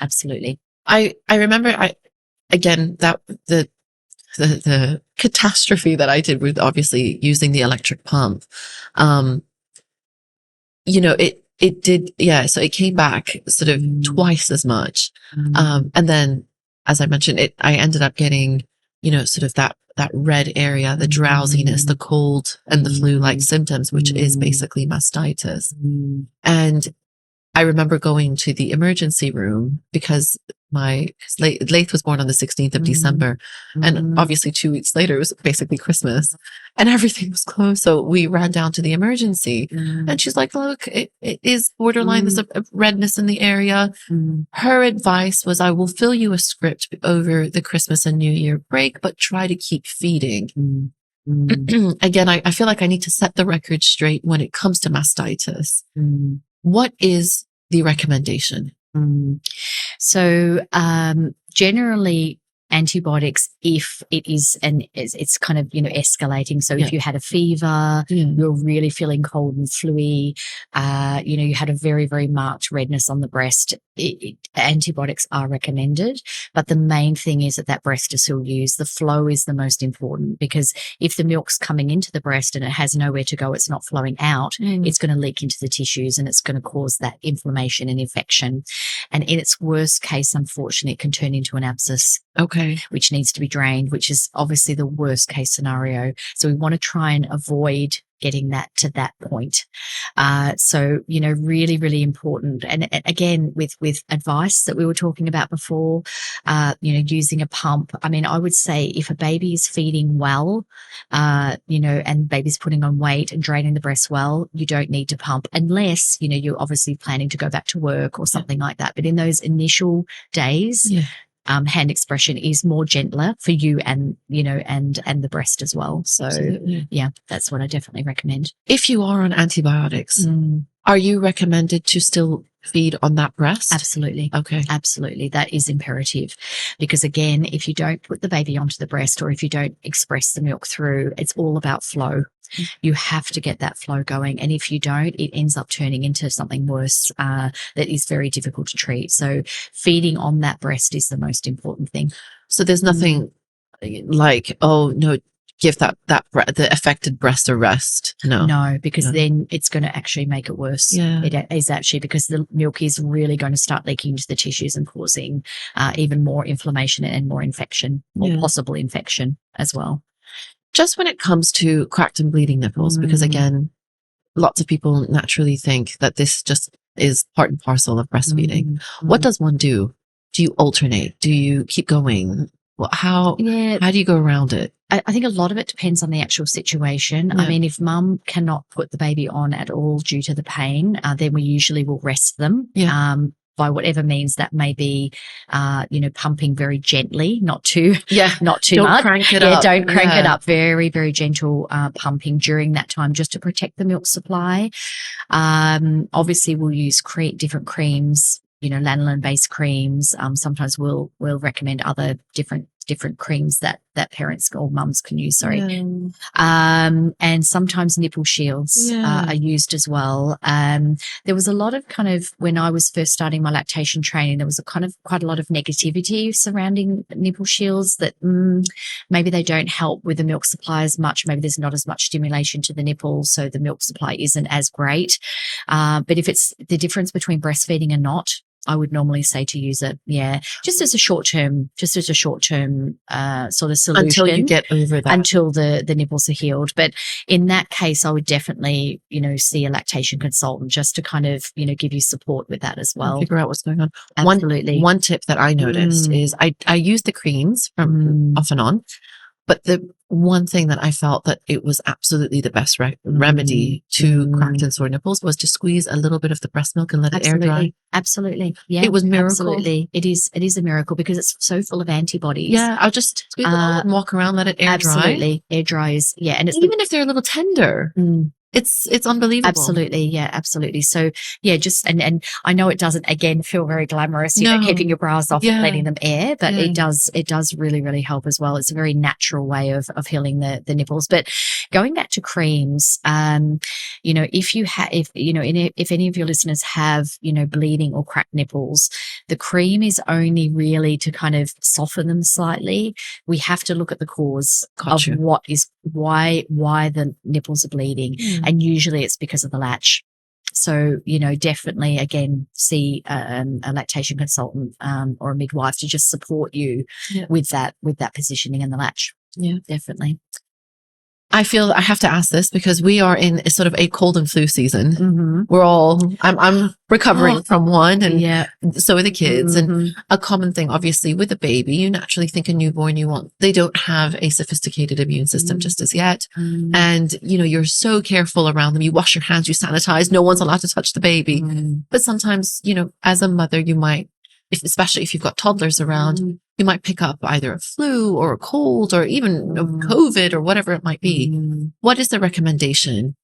Absolutely. I remember again, that the catastrophe that I did with obviously using the electric pump, it did, so it came back sort of twice as much. And then, as I mentioned, I ended up getting, sort of that red area, the drowsiness, the cold and the flu-like symptoms, which is basically mastitis. And I remember going to the emergency room because Laith was born on the 16th of December. And obviously 2 weeks later, it was basically Christmas and everything was closed. So we ran down to the emergency and she's like, look, it is borderline. There's a redness in the area. Her advice was, I will fill you a script over the Christmas and New Year break, but try to keep feeding. Again, I feel like I need to set the record straight when it comes to mastitis. What is the recommendation? So, generally antibiotics, if it is, and it's kind of, escalating. So if you had a fever, you're really feeling cold and fluey, you had a very, very marked redness on the breast, antibiotics are recommended. But the main thing is that breast is still used. The flow is the most important, because if the milk's coming into the breast and it has nowhere to go, it's not flowing out, it's going to leak into the tissues and it's going to cause that inflammation and infection. And in its worst case, unfortunately, it can turn into an abscess. Okay. Which needs to be drained, which is obviously the worst case scenario. So we want to try and avoid getting that to that point. So, really, really important. And again, with advice that we were talking about before, using a pump. I mean, I would say if a baby is feeding well, and baby's putting on weight and draining the breast well, you don't need to pump unless, you're obviously planning to go back to work or something like that. But in those initial days, hand expression is more gentler for you and, and the breast as well. So that's what I definitely recommend. If you are on antibiotics, are you recommended to still feed on that breast? Absolutely. Okay. Absolutely. That is imperative, because again, if you don't put the baby onto the breast or if you don't express the milk through, it's all about flow. You have to get that flow going. And if you don't, it ends up turning into something worse that is very difficult to treat. So feeding on that breast is the most important thing. So there's nothing like, oh, no, give the affected breast a rest. No, because then it's going to actually make it worse. Yeah. It is actually, because the milk is really going to start leaking into the tissues and causing even more inflammation and more infection, or possible infection as well. Just when it comes to cracked and bleeding nipples, because again, lots of people naturally think that this just is part and parcel of breastfeeding. What does one do? Do you alternate? Do you keep going? Well, how do you go around it? I think a lot of it depends on the actual situation. Yeah. I mean, if mum cannot put the baby on at all due to the pain, then we usually will rest them. Yeah. By whatever means that may be, pumping very gently, not too much. Don't crank it up. Don't crank it up. Very, very gentle pumping during that time just to protect the milk supply. Obviously, we'll use different creams, lanolin-based creams. Sometimes we'll recommend other different creams that parents or mums can use. And sometimes nipple shields are used as well. There was a lot of when I was first starting my lactation training, there was quite a lot of negativity surrounding nipple shields that maybe they don't help with the milk supply as much. Maybe there's not as much stimulation to the nipple, so the milk supply isn't as great. But if it's the difference between breastfeeding and not, I would normally say to use it, just as a short term sort of solution until you get over that, until the nipples are healed. But in that case, I would definitely, see a lactation consultant just to kind of, give you support with that as well. Figure out what's going on. Absolutely. One tip that I noticed is I use the creams from off and on, but the one thing that I felt that it was absolutely the best remedy to cracked and sore nipples was to squeeze a little bit of the breast milk and let it air dry. Absolutely. Yeah. It was miracle. Absolutely. It is a miracle because it's so full of antibodies. Yeah. I'll just squeeze it all and walk around, let it air dry. Absolutely. Air dries. Yeah. And it's even if they're a little tender. It's unbelievable. Absolutely. Yeah, absolutely. So just, and I know it doesn't, again, feel very glamorous, keeping your bras off and letting them air, but it does really, really help as well. It's a very natural way of healing the nipples. But going back to creams, if any of your listeners have, bleeding or cracked nipples, the cream is only really to kind of soften them slightly. We have to look at the cause of why the nipples are bleeding. And usually it's because of the latch. So, definitely, again, see a lactation consultant or a midwife to just support you with that positioning and the latch. Yeah, definitely. I feel I have to ask this because we are in a sort of a cold and flu season. We're all, I'm recovering from one, and so are the kids. And a common thing, obviously, with a baby, you naturally think a newborn, they don't have a sophisticated immune system just as yet. And, you're so careful around them. You wash your hands, you sanitize. No one's allowed to touch the baby. But sometimes, as a mother, you might, especially if you've got toddlers around, you might pick up either a flu or a cold or even COVID or whatever it might be. What is the recommendation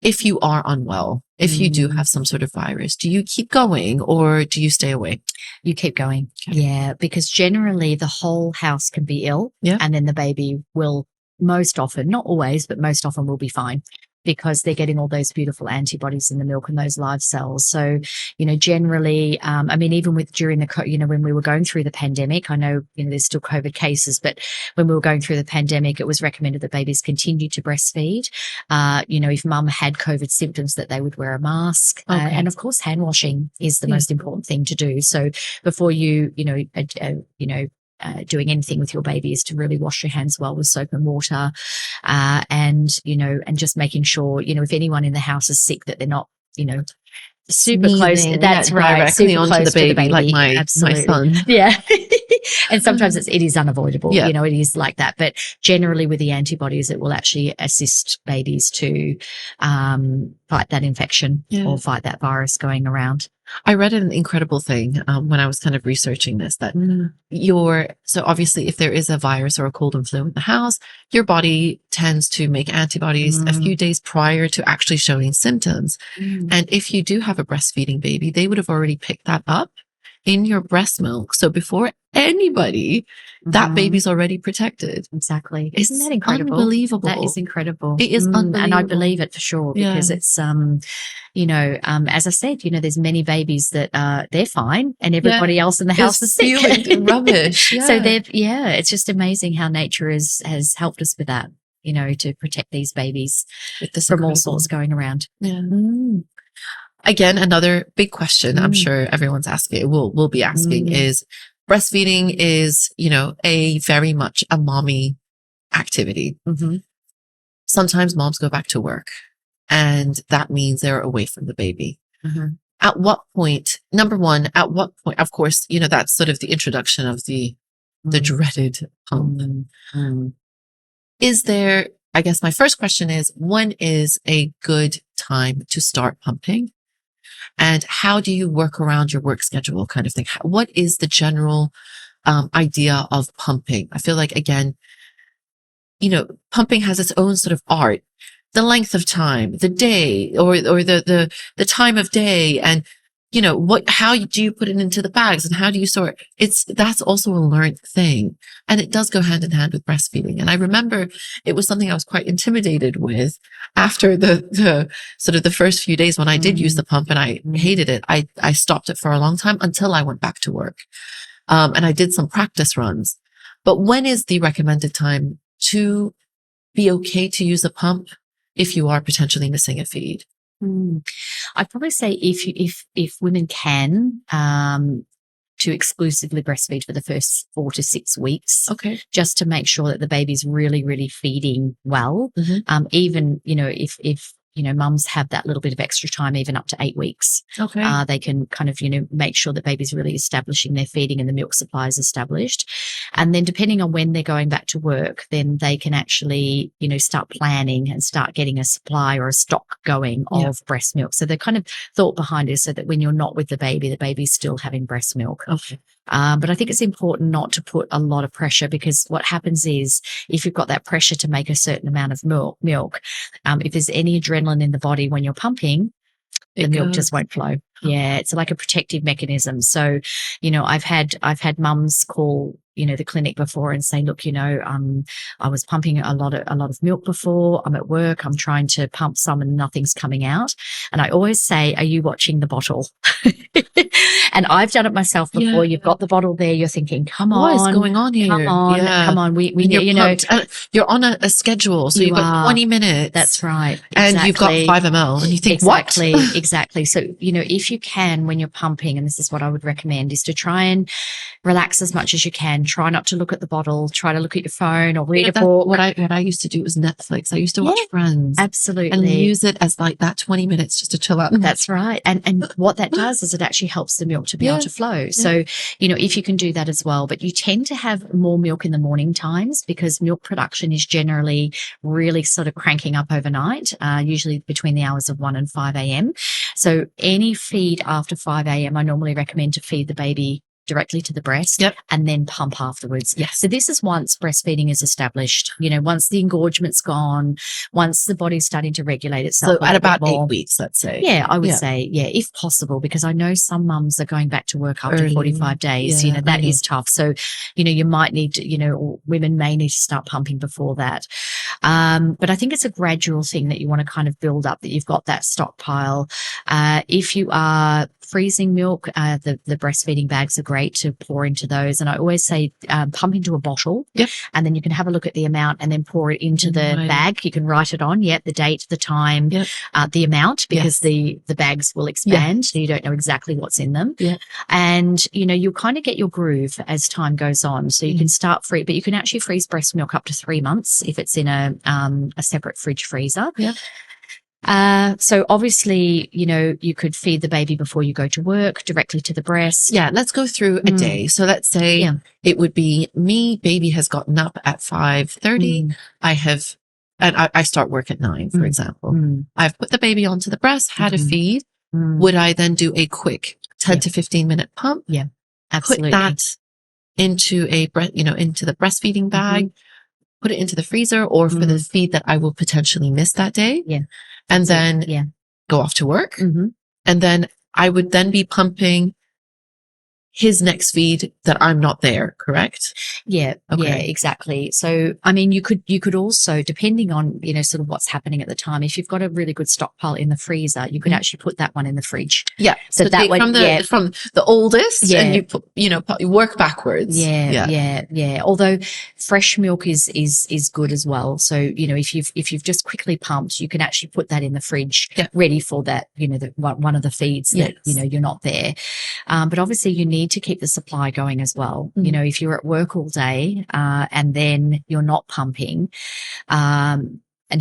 if you are unwell, if you do have some sort of virus? Do you keep going or do you stay away? You keep going. Okay. Yeah, because generally the whole house can be ill and then the baby will most often, not always, but most often will be fine, because they're getting all those beautiful antibodies in the milk and those live cells. So, generally, even during the, when we were going through the pandemic, I know, there's still COVID cases, but when we were going through the pandemic, it was recommended that babies continue to breastfeed. If mum had COVID symptoms, that they would wear a mask. And of course, hand washing is the most important thing to do. So before doing anything with your baby is to really wash your hands well with soap and water. And just making sure, if anyone in the house is sick, that they're not, super close. That's right. Directly Super onto close the baby, to the baby. like my son. Yeah. And sometimes it is unavoidable. It is like that. But generally with the antibodies, it will actually assist babies to fight that infection or fight that virus going around. I read an incredible thing when I was kind of researching this, that so obviously if there is a virus or a cold and flu in the house, your body tends to make antibodies a few days prior to actually showing symptoms. And if you do have a breastfeeding baby, they would have already picked that up in your breast milk. So before anybody, that baby's already protected. Exactly. Isn't that incredible? Unbelievable. That is incredible. It is unbelievable. And I believe it for sure, because it's, as I said, there's many babies that they're fine and everybody else in the house is sick. Feeling rubbish. So it's just amazing how nature has helped us with that, to protect these babies from all sorts going around. Yeah. Again, another big question I'm sure everyone's asking, will be asking is, breastfeeding is, a very much a mommy activity. Sometimes moms go back to work and that means they're away from the baby. at what point, number one, at what point, of course, that's sort of the introduction of the dreaded pump. Is there, I guess my first question is, when is a good time to start pumping? And how do you work around your work schedule kind of thing? What is the general idea of pumping? I feel like, again, pumping has its own sort of art, the length of time, the day or the time of day. And, how do you put it into the bags and how do you sort? That's also a learned thing. And it does go hand in hand with breastfeeding. And I remember it was something I was quite intimidated with after the sort of the first few days when I did use the pump and I hated it. I stopped it for a long time until I went back to work. And I did some practice runs. But when is the recommended time to be okay to use a pump if you are potentially missing a feed? I'd probably say if women can to exclusively breastfeed for the first 4 to 6 weeks, just to make sure that the baby's really, really feeding well. Even if mums have that little bit of extra time, even up to 8 weeks. They can kind of, make sure that baby's really establishing their feeding and the milk supply is established. And then depending on when they're going back to work, then they can actually, start planning and start getting a supply or a stock going of breast milk. So the kind of thought behind it is so that when you're not with the baby's still having breast milk. But I think it's important not to put a lot of pressure, because what happens is if you've got that pressure to make a certain amount of milk, if there's any adrenaline in the body when you're pumping, the milk just won't flow. Yeah, it's like a protective mechanism. So, I've had mums call, the clinic before and say, look, I was pumping a lot of milk before. I'm at work. I'm trying to pump some and nothing's coming out. And I always say, are you watching the bottle? And I've done it myself before. You've got the bottle there. You're thinking, come on. What is going on here? Come on. We you're on a schedule. So you've got 20 minutes. That's right. And you've got 5 ml and you think, what? Exactly. So, if you can, when you're pumping, and this is what I would recommend, is to try and relax as much as you can. Try not to look at the bottle. Try to look at your phone or read a book. What I used to do was Netflix. I used to watch Friends. Absolutely. And use it as like that 20 minutes just to chill out. That's right. And what that does is it actually helps the milk to be able to flow. So, if you can do that as well. But you tend to have more milk in the morning times because milk production is generally really sort of cranking up overnight, usually between the hours of 1 and 5 a.m. So any feed after 5 a.m., I normally recommend to feed the baby directly to the breast and then pump afterwards. So this is once breastfeeding is established, once the engorgement's gone, once the body's starting to regulate itself. So at about 8 weeks, let's say. Yeah, I would say, if possible, because I know some mums are going back to work after 45 days, that is tough. So, you might need to, or women may need to start pumping before that. But I think it's a gradual thing that you want to kind of build up, that you've got that stockpile. If you are freezing milk, the breastfeeding bags are great to pour into those. And I always say pump into a bottle and then you can have a look at the amount and then pour it into the bag. You can write it on, the date, the time, the amount, because the bags will expand. So you don't know exactly what's in them. And, you'll kind of get your groove as time goes on. So you can start but you can actually freeze breast milk up to 3 months if it's in a separate fridge freezer. So obviously, you could feed the baby before you go to work directly to the breast. Let's go through a day. So let's say it would be me, baby has gotten up at 5:30. I start work at 9, for example. I've put the baby onto the breast, had a feed. Would I then do a quick 10 to 15 minute pump? Absolutely. Put that into into the breastfeeding bag, put it into the freezer, or for the feed that I will potentially miss that day. And then go off to work. And then I would then be pumping his next feed that I'm not there, correct? Yeah, exactly. So, I mean, you could also, depending on, sort of what's happening at the time, if you've got a really good stockpile in the freezer, you could actually put that one in the fridge. So that way, from the oldest and you work backwards. Although fresh milk is good as well. So, if you've just quickly pumped, you can actually put that in the fridge ready for that, one of the feeds that, you're not there. But obviously you need to keep the supply going as well. If you're at work all day and then you're not pumping,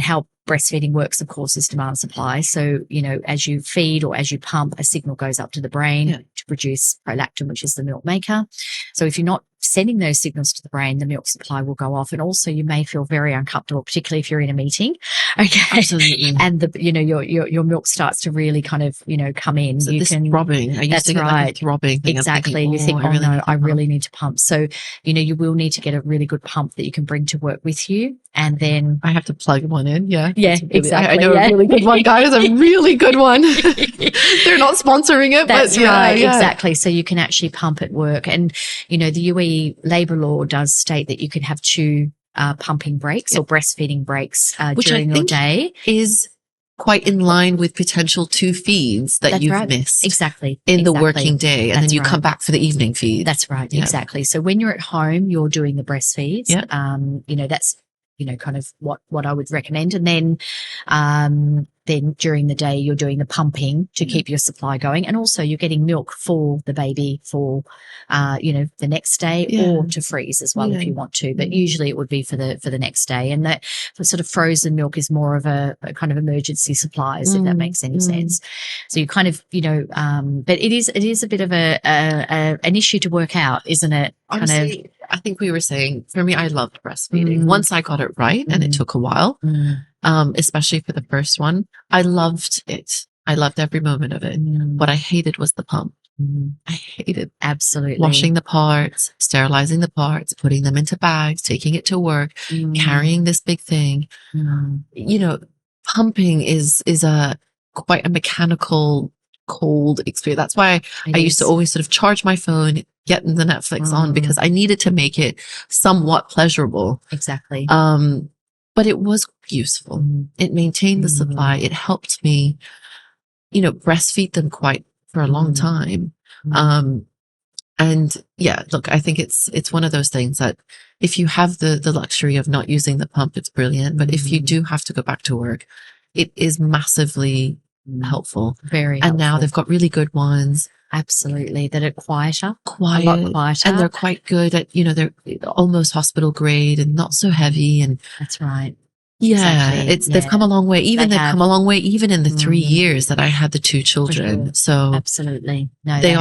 how breastfeeding works, of course, is demand supply. So, as you feed or as you pump, a signal goes up to the brain to produce prolactin, which is the milk maker. So if you're not sending those signals to the brain, the milk supply will go off. And also you may feel very uncomfortable, particularly if you're in a meeting. Okay. Absolutely. And your milk starts to really kind of, come in. So this throbbing. I used to get like a throbbing thing. Exactly. You think, I really need to pump. So, you will need to get a really good pump that you can bring to work with you. And then I have to plug one in. Yeah. Yeah, exactly. I know a really good one, guys. A really good one. They're not sponsoring it, That's but right. Yeah. Exactly. So you can actually pump at work. And, the UAE labour law does state that you can have 2 pumping breaks or breastfeeding breaks during your day. Is quite in line with potential 2 feeds that you've missed exactly in the working day, and then you come back for the evening feed. That's right. Exactly. So when you're at home, you're doing the breastfeeds. That's kind of what I would recommend. And then during the day, you're doing the pumping to keep your supply going. And also you're getting milk for the baby for, the next day or to freeze as well if you want to. But usually it would be for the next day. And that sort of frozen milk is more of a kind of emergency supplies, if that makes any sense. So you kind of, but it is a bit of an issue to work out, isn't it? Honestly, I think we were saying, for me, I loved breastfeeding. Once I got it right, and it took a while, especially for the first one, I loved it. I loved every moment of it. What I hated was the pump. I hated absolutely washing the parts, sterilizing the parts, putting them into bags, taking it to work, carrying this big thing. Pumping is quite a mechanical, cold experience. That's why I used to always sort of charge my phone, get the Netflix on, because I needed to make it somewhat pleasurable. Exactly. But it was useful. It maintained the supply. It helped me, breastfeed them for a long time. And yeah, look, I think it's one of those things that if you have the luxury of not using the pump, it's brilliant. But if you do have to go back to work, it is massively helpful. Very helpful. And now they've got really good ones. Absolutely. That are quiet, a lot quieter. And they're quite good at, they're almost hospital grade and not so heavy. And that's right. Yeah. Exactly. They've come a long way. They've come a long way, even in the 3 years that I had the 2 children. Sure. So absolutely. No, they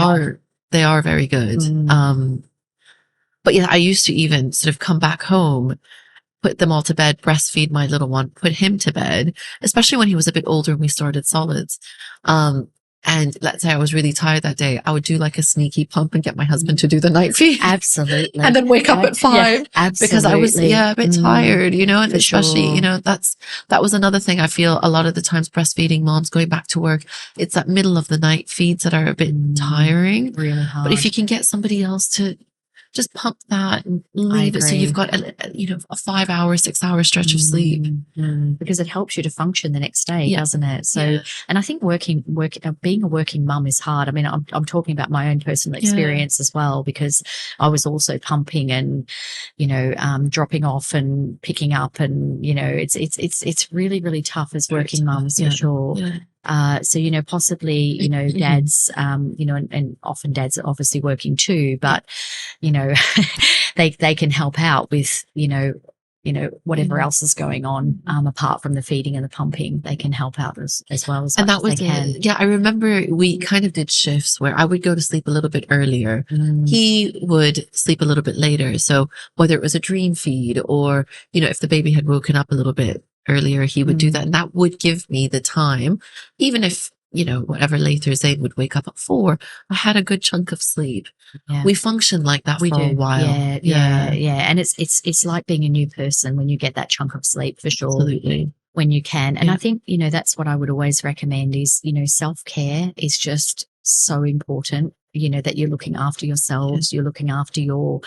are very good. But yeah, I used to even sort of come back home, put them all to bed, breastfeed my little one, put him to bed, especially when he was a bit older and we started solids. And let's say I was really tired that day, I would do like a sneaky pump and get my husband to do the night feed. Absolutely. And then wake up at 5 because I was, a bit tired, and especially, that was another thing I feel a lot of the times breastfeeding moms going back to work, it's that middle of the night feeds that are a bit tiring. Really hard. But if you can get somebody else to just pump that and leave it so you've got a 5-hour, 6-hour stretch of sleep. Because it helps you to function the next day, doesn't it? So, and I think being a working mum is hard. I mean, I'm talking about my own personal experience as well, because I was also pumping and, dropping off and picking up, and, it's really, really tough as working mums for sure. So, possibly, dads, and often dads are obviously working too, but, they can help out with, whatever else is going on, apart from the feeding and the pumping, they can help out as well as and much that was as they can. I remember we kind of did shifts where I would go to sleep a little bit earlier. He would sleep a little bit later. So whether it was a dream feed or, if the baby had woken up a little bit earlier, he would do that. And that would give me the time, even if, whatever later Zayn would wake up at 4, I had a good chunk of sleep. We functioned like that for a while. And it's like being a new person when you get that chunk of sleep, for sure. Absolutely. When you can. And I think, that's what I would always recommend is, self-care is just so important, that you're looking after yourselves, you're looking after your,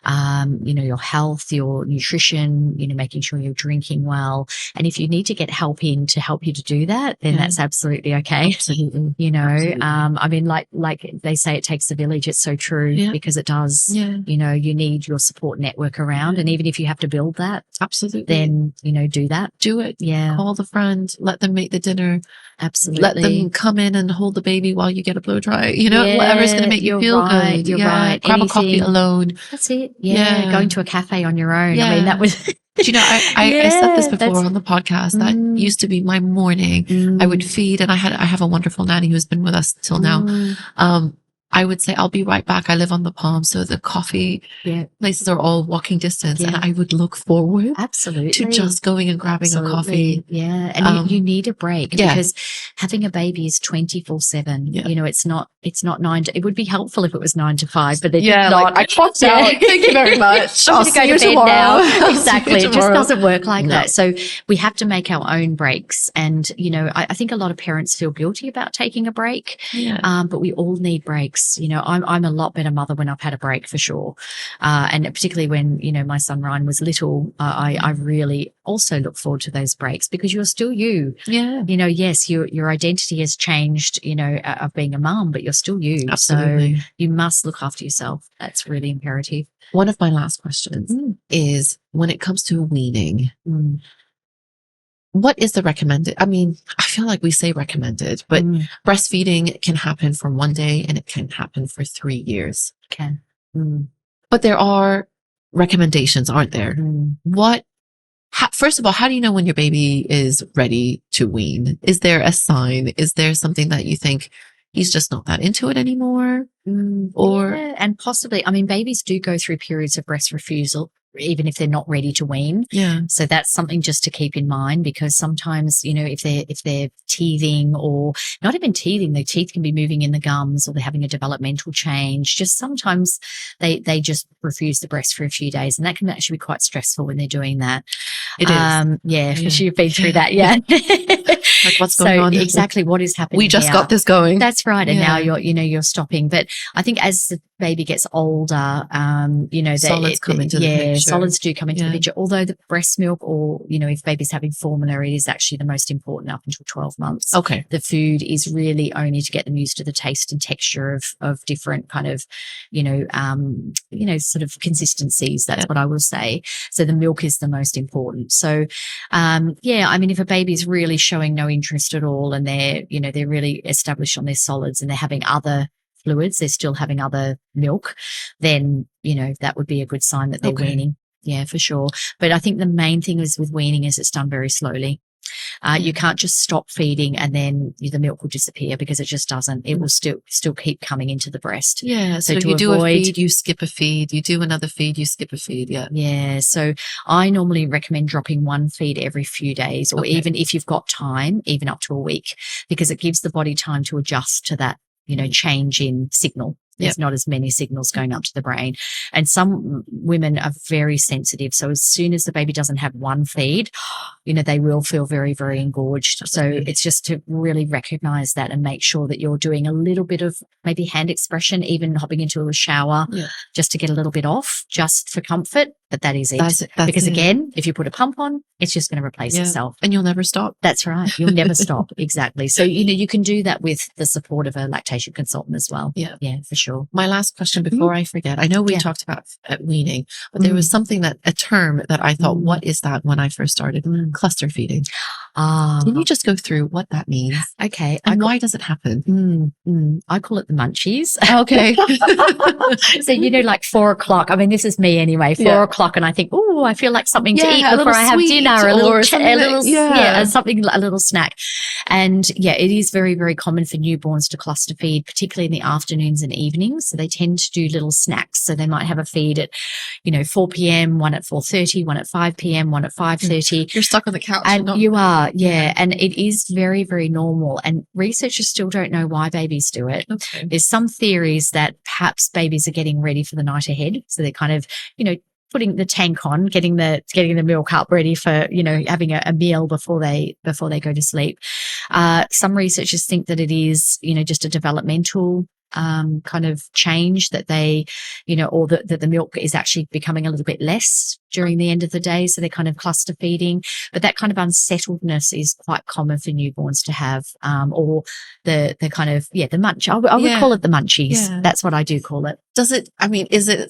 your health, your nutrition, making sure you're drinking well. And if you need to get help in to help you to do that, then that's absolutely okay. Absolutely. I mean, like they say, it takes a village. It's so true because it does. You need your support network around. And even if you have to build that, absolutely, then, do that. Do it. Yeah. Call the friend, let them make the dinner. Absolutely. Let them come in and hold the baby while you get a blow dry, whatever's going to make you feel good. You're right. Grab a coffee alone. That's it. Yeah. Going to a cafe on your own. I mean, Do you know, I said this before on the podcast. That used to be my morning. I would feed, and I have a wonderful nanny who's been with us till now. I would say, I'll be right back. I live on the Palm, so the coffee places are all walking distance, and I would look forward to just going and grabbing a coffee. Yeah, and you need a break because having a baby is 24/7. You know, it's not 9 to. It would be helpful if it was 9 to 5, but it's not. I clocked out. Thank you very much. I'll go to bed now. Exactly, it just doesn't work like that. So we have to make our own breaks, and you know, I think a lot of parents feel guilty about taking a break, but we all need breaks. You know, I'm a lot better mother when I've had a break for sure. And particularly when, you know, my son Ryan was little, I really also look forward to those breaks because you're still you. Yeah. You know, yes, your identity has changed, you know, of being a mum, but you're still you. Absolutely. So you must look after yourself. That's really imperative. One of my last questions is when it comes to weaning, what is the recommended? I mean, I feel like we say recommended, but breastfeeding can happen for 1 day and it can happen for 3 years. But there are recommendations, aren't there? First of all, how do you know when your baby is ready to wean? Is there a sign? Is there something that you think he's just not that into it anymore? And possibly, I mean, babies do go through periods of breast refusal, even if they're not ready to wean. So that's something just to keep in mind because sometimes, you know, if they're teething or not even teething, their teeth can be moving in the gums or they're having a developmental change. Just sometimes they just refuse the breast for a few days, and that can actually be quite stressful when they're doing that. It is. Because you've been through that. Like what's going on? Exactly what is happening. We just got this going. That's right. And now you're stopping. But I think as the baby gets older, you know, solids come into the picture. Solids do come into the picture. Although the breast milk, or you know, if baby's having formula, it is actually the most important up until 12 months. Okay. The food is really only to get them used to the taste and texture of different kind of, sort of consistencies. That's what I will say. So the milk is the most important. So, I mean, if a baby's really showing no interest at all, and they're really established on their solids, and they're having other fluids, they're still having other milk, then, you know, that would be a good sign that they're weaning. Yeah, for sure. But I think the main thing is with weaning is it's done very slowly. You can't just stop feeding and then the milk will disappear because it just doesn't. It will still keep coming into the breast. Yeah. So you do a feed, you skip a feed. You do another feed, you skip a feed. Yeah. Yeah. So I normally recommend dropping one feed every few days, or even if you've got time, even up to a week, because it gives the body time to adjust to that, you know, change in signal. There's not as many signals going up to the brain. And some women are very sensitive. So as soon as the baby doesn't have one feed, you know, they will feel very, very engorged. So it's just to really recognize that and make sure that you're doing a little bit of maybe hand expression, even hopping into a shower just to get a little bit off, just for comfort. But that is it. That's because again, if you put a pump on, it's just going to replace itself. And you'll never stop. That's right. You'll never stop. Exactly. So, you know, you can do that with the support of a lactation consultant as well. Yeah, for sure. My last question before I forget. I know we talked about weaning, but there was a term that I thought, what is that when I first started? Cluster feeding. Can you just go through what that means? Okay. And why does it happen? I call it the munchies. Okay. So, you know, like 4 o'clock. I mean, this is me anyway, 4 o'clock. And I think, oh, I feel like something to eat before I have dinner, a little snack. And it is very, very common for newborns to cluster feed, particularly in the afternoons and evenings. So they tend to do little snacks. So they might have a feed at, 4 p.m., one at 4:30, one at 5 p.m., one at 5:30. You're stuck on the couch. And you are, and it is very, very normal. And researchers still don't know why babies do it. Okay. There's some theories that perhaps babies are getting ready for the night ahead. So they're kind of, putting the tank on, getting the milk up ready for, having a meal before they go to sleep. Some researchers think that it is, just a developmental kind of change that they, or that the milk is actually becoming a little bit less during the end of the day. So they're kind of cluster feeding, but that kind of unsettledness is quite common for newborns to have, or the kind of, the munch. I would call it the munchies. Yeah. That's what I do call it. Does it,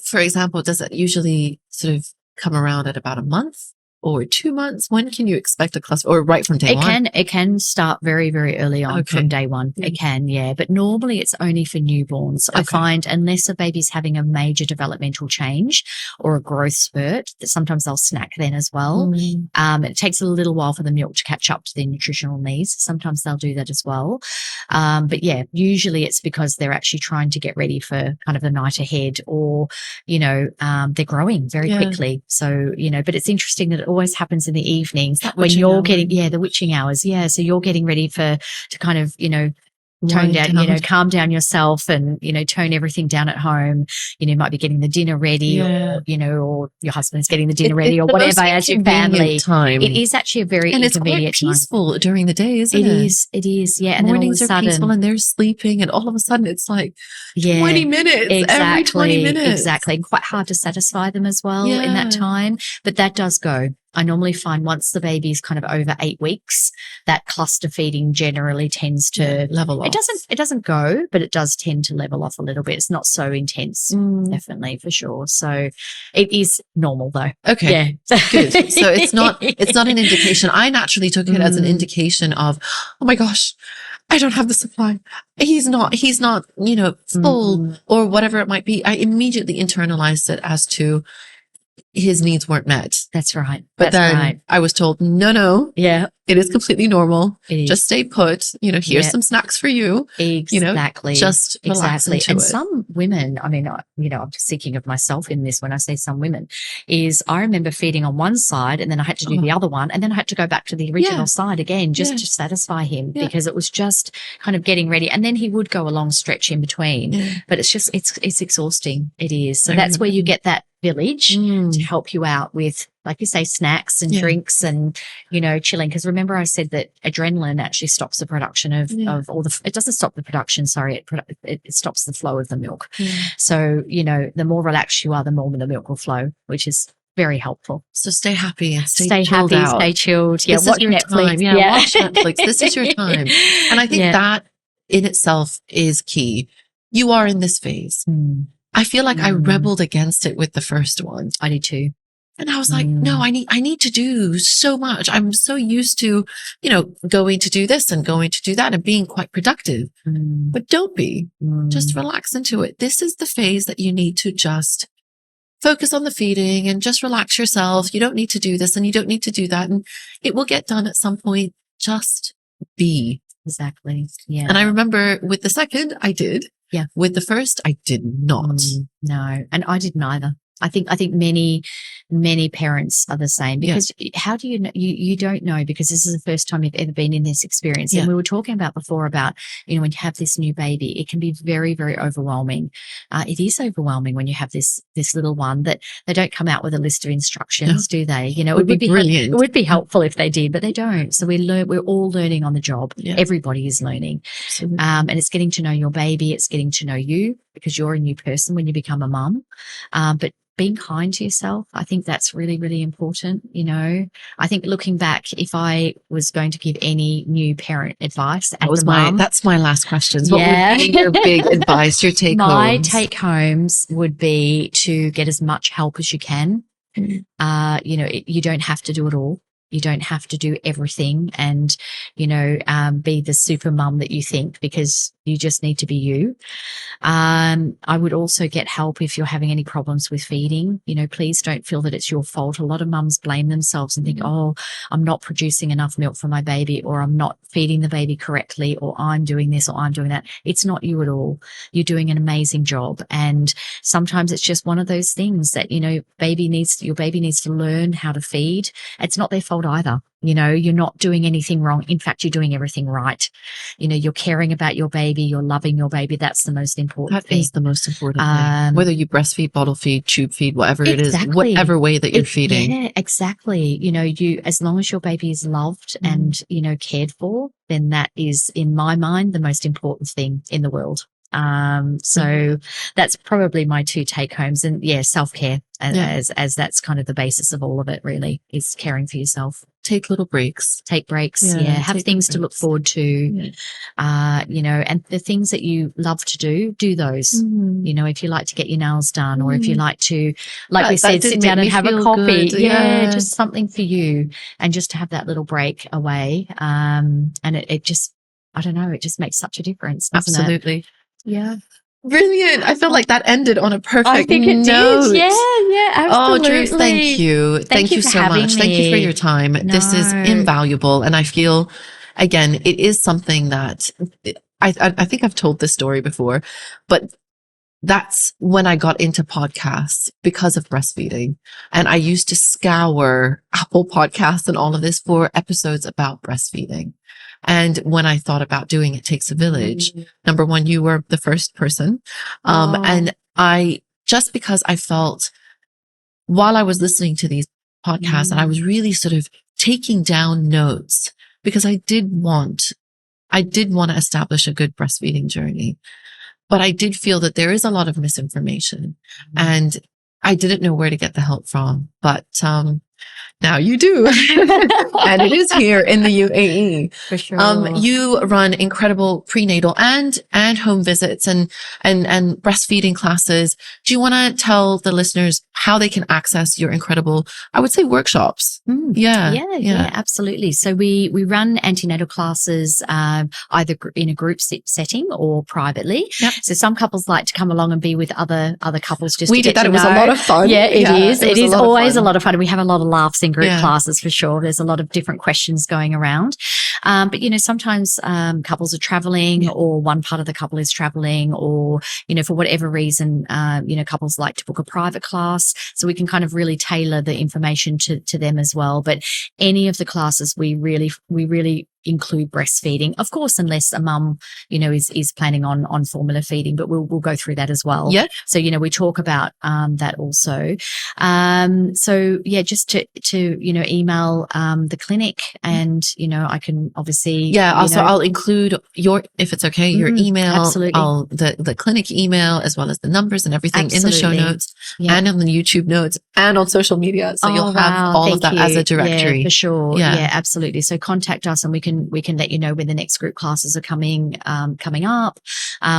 for example, does it usually sort of come around at about a month? or 2 months? When can you expect a cluster, or right from day one? It can start very, very early on from day one. It can, yeah. But normally it's only for newborns. I find unless a baby's having a major developmental change or a growth spurt, that sometimes they'll snack then as well. It takes a little while for the milk to catch up to their nutritional needs. Sometimes they'll do that as well. But yeah, usually it's because they're actually trying to get ready for kind of the night ahead, or, they're growing very quickly. So, but it's interesting that it always happens in the evenings when you're getting, the witching hours. Yeah. So you're getting ready to kind of, tone down, calm down yourself and, tone everything down at home. You might be getting the dinner ready or your husband's getting the dinner ready or whatever as your family. Time. It is actually a very inconvenient time. It's quite peaceful during the day, isn't it? It is. Yeah. And mornings are peaceful and they're sleeping, and all of a sudden it's like 20 minutes every 20 minutes. Exactly. Quite hard to satisfy them as well in that time. But that does go. I normally find once the baby is kind of over 8 weeks, that cluster feeding generally tends to level off. It doesn't go, but it does tend to level off a little bit. It's not so intense, definitely, for sure. So it is normal though. Okay. Yeah. Good. So it's not an indication. I naturally took it as an indication of, oh my gosh, I don't have the supply. He's not, full or whatever it might be. I immediately internalized it as to his needs weren't met. That's right. But then I was told, no. Yeah. It is completely normal. Just stay put. Here's some snacks for you. Exactly. Just relax into and it. Some women, I'm just thinking of myself in this when I say some women, is I remember feeding on one side and then I had to do the other one, and then I had to go back to the original side again just to satisfy him because it was just kind of getting ready. And then he would go a long stretch in between. But it's just, it's exhausting. It is. So that's where you get that village to help you out with, like you say, snacks and drinks and, chilling. Because remember I said that adrenaline actually stops the production of all the, it doesn't stop the production, sorry, it stops the flow of the milk. So, the more relaxed you are, the more the milk will flow, which is very helpful. So stay happy and stay happy, out. Stay chilled. Yeah, watch Netflix. Watch Netflix. This is your time. And I think that in itself is key. You are in this phase. I feel like I rebelled against it with the first one. I did too. And I was like, no, I need to do so much. I'm so used to, going to do this and going to do that and being quite productive. But don't be. Just relax into it. This is the phase that you need to just focus on the feeding and just relax yourself. You don't need to do this and you don't need to do that. And it will get done at some point. Just be. Exactly. Yeah. And I remember with the second, I did. Yeah. With the first, I did not. No. And I didn't either. I think many parents are the same because how do you know? You don't know because this is the first time you've ever been in this experience. And we were talking about before about, when you have this new baby, it can be very, very overwhelming. It is overwhelming when you have this little one that they don't come out with a list of instructions, do they? It would be brilliant. It would be helpful if they did, but they don't. So we're all learning on the job. Yeah. Everybody is learning. And it's getting to know your baby. It's getting to know you because you're a new person when you become a mum. But being kind to yourself, I think that's really, really important. I think looking back, if I was going to give any new parent advice, that's my last question. What would be your big advice, your take homes? My take homes would be to get as much help as you can. You don't have to do it all. You don't have to do everything and, be the super mum that you think, because you just need to be you. I would also get help if you're having any problems with feeding. Please don't feel that it's your fault. A lot of mums blame themselves and think, oh, I'm not producing enough milk for my baby, or I'm not feeding the baby correctly, or I'm doing this or I'm doing that. It's not you at all. You're doing an amazing job. And sometimes it's just one of those things that, your baby needs to learn how to feed. It's not their fault either. You're not doing anything wrong. In fact, you're doing everything right. You're caring about your baby. You're loving your baby. That's the most important thing. That is the most important thing. Whether you breastfeed, bottle feed, tube feed, whatever it is, whatever way that you're feeding. Yeah, exactly. As long as your baby is loved and, cared for, then that is, in my mind, the most important thing in the world. So that's probably my two take homes, and self-care as that's kind of the basis of all of it, really, is caring for yourself. Take little breaks. Take breaks. Have things to look forward to, and the things that you love to do those. If you like to get your nails done, or if you like to, like we said, sit down and have a coffee. Just something for you, and just to have that little break away. And it just, I don't know, it just makes such a difference. Absolutely. Yeah. Brilliant. I feel like that ended on a perfect I think it note. did. Yeah, absolutely. Oh, Dru, thank you. Thank you so much. Thank you for your time. This is invaluable. And I feel, again, it is something that I think I've told this story before, but that's when I got into podcasts because of breastfeeding. And I used to scour Apple Podcasts and all of this for episodes about breastfeeding. And when I thought about doing It Takes a Village, number one, you were the first person. And just because I felt while I was listening to these podcasts and I was really sort of taking down notes, because I did want to establish a good breastfeeding journey, but I did feel that there is a lot of misinformation and I didn't know where to get the help from, but, now you do. And it is here in the UAE. For sure. You run incredible prenatal and home visits and breastfeeding classes. Do you want to tell the listeners how they can access your incredible, I would say, workshops? Yeah, absolutely. So we run antenatal classes, either in a group setting or privately. Yep. So some couples like to come along and be with other couples just we to did get that. to It was know. a lot of fun. Yeah, it is. It is always a lot of fun. We have a lot of laughs in group classes for sure. There's a lot of different questions going around. But, sometimes couples are traveling or one part of the couple is traveling or, for whatever reason, couples like to book a private class. So we can kind of really tailor the information to them as well. But any of the classes, we really include breastfeeding, of course, unless a mum, is planning on formula feeding, but we'll go through that as well. Yeah. So, we talk about that also. Just to email the clinic and, I can obviously. Yeah. Also, I'll include if it's okay, your email. Absolutely. The clinic email, as well as the numbers and everything in the show notes and on the YouTube notes and on social media. So you'll have all of that as a directory. Yeah, for sure. Yeah, absolutely. So contact us and we can let you know when the next group classes are coming up.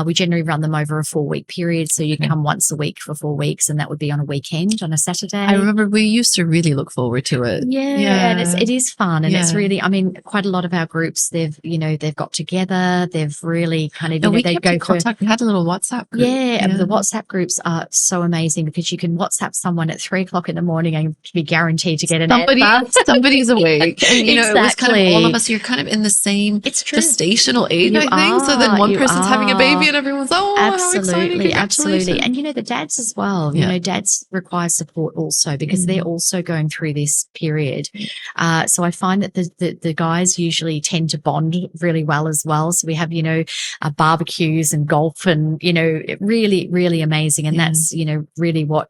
We generally run them over a 4-week period. So you can come once a week for 4 weeks, and that would be on a weekend, on a Saturday. I remember we used to really look forward to it. Yeah. And it is fun. And it's really, quite a lot of our groups, they've got together. They've really kind of, we kept in contact. We had a little WhatsApp group. Yeah. The WhatsApp groups are so amazing because you can WhatsApp someone at 3:00 in the morning and be guaranteed to get an answer. Somebody's awake. And, exactly. It was kind of all of us, you're kind of in the same gestational age, I think. So then one person's having a baby and everyone's, how exciting. Absolutely. And, the dads as well. Dads require support also because they're also going through this period. So I find that the guys usually tend to bond really well as well. So we have, barbecues and golf and, really, really amazing. And that's, really what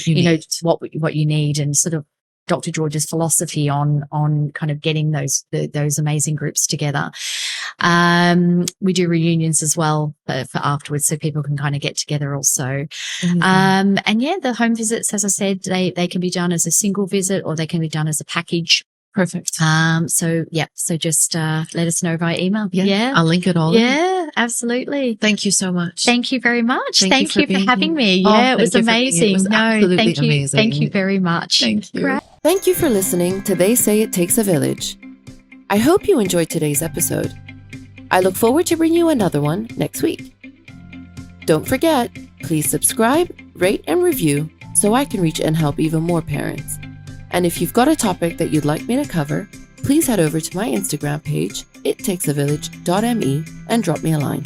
you need and sort of Dr. George's philosophy on kind of getting those amazing groups together. We do reunions as well for afterwards, so people can kind of get together also. The home visits, as I said, they can be done as a single visit or they can be done as a package. Perfect. So just let us know via email. Yeah. I'll link it all. Yeah, absolutely. Thank you so much. Thank you very much. Thank you for having me. Oh, yeah, it was amazing. It was absolutely amazing. Thank you very much. Thank you. Great. Thank you for listening to They Say It Takes a Village. I hope you enjoyed today's episode. I look forward to bringing you another one next week. Don't forget, please subscribe, rate, and review so I can reach and help even more parents. And if you've got a topic that you'd like me to cover, please head over to my Instagram page, ittakesavillage.me, and drop me a line.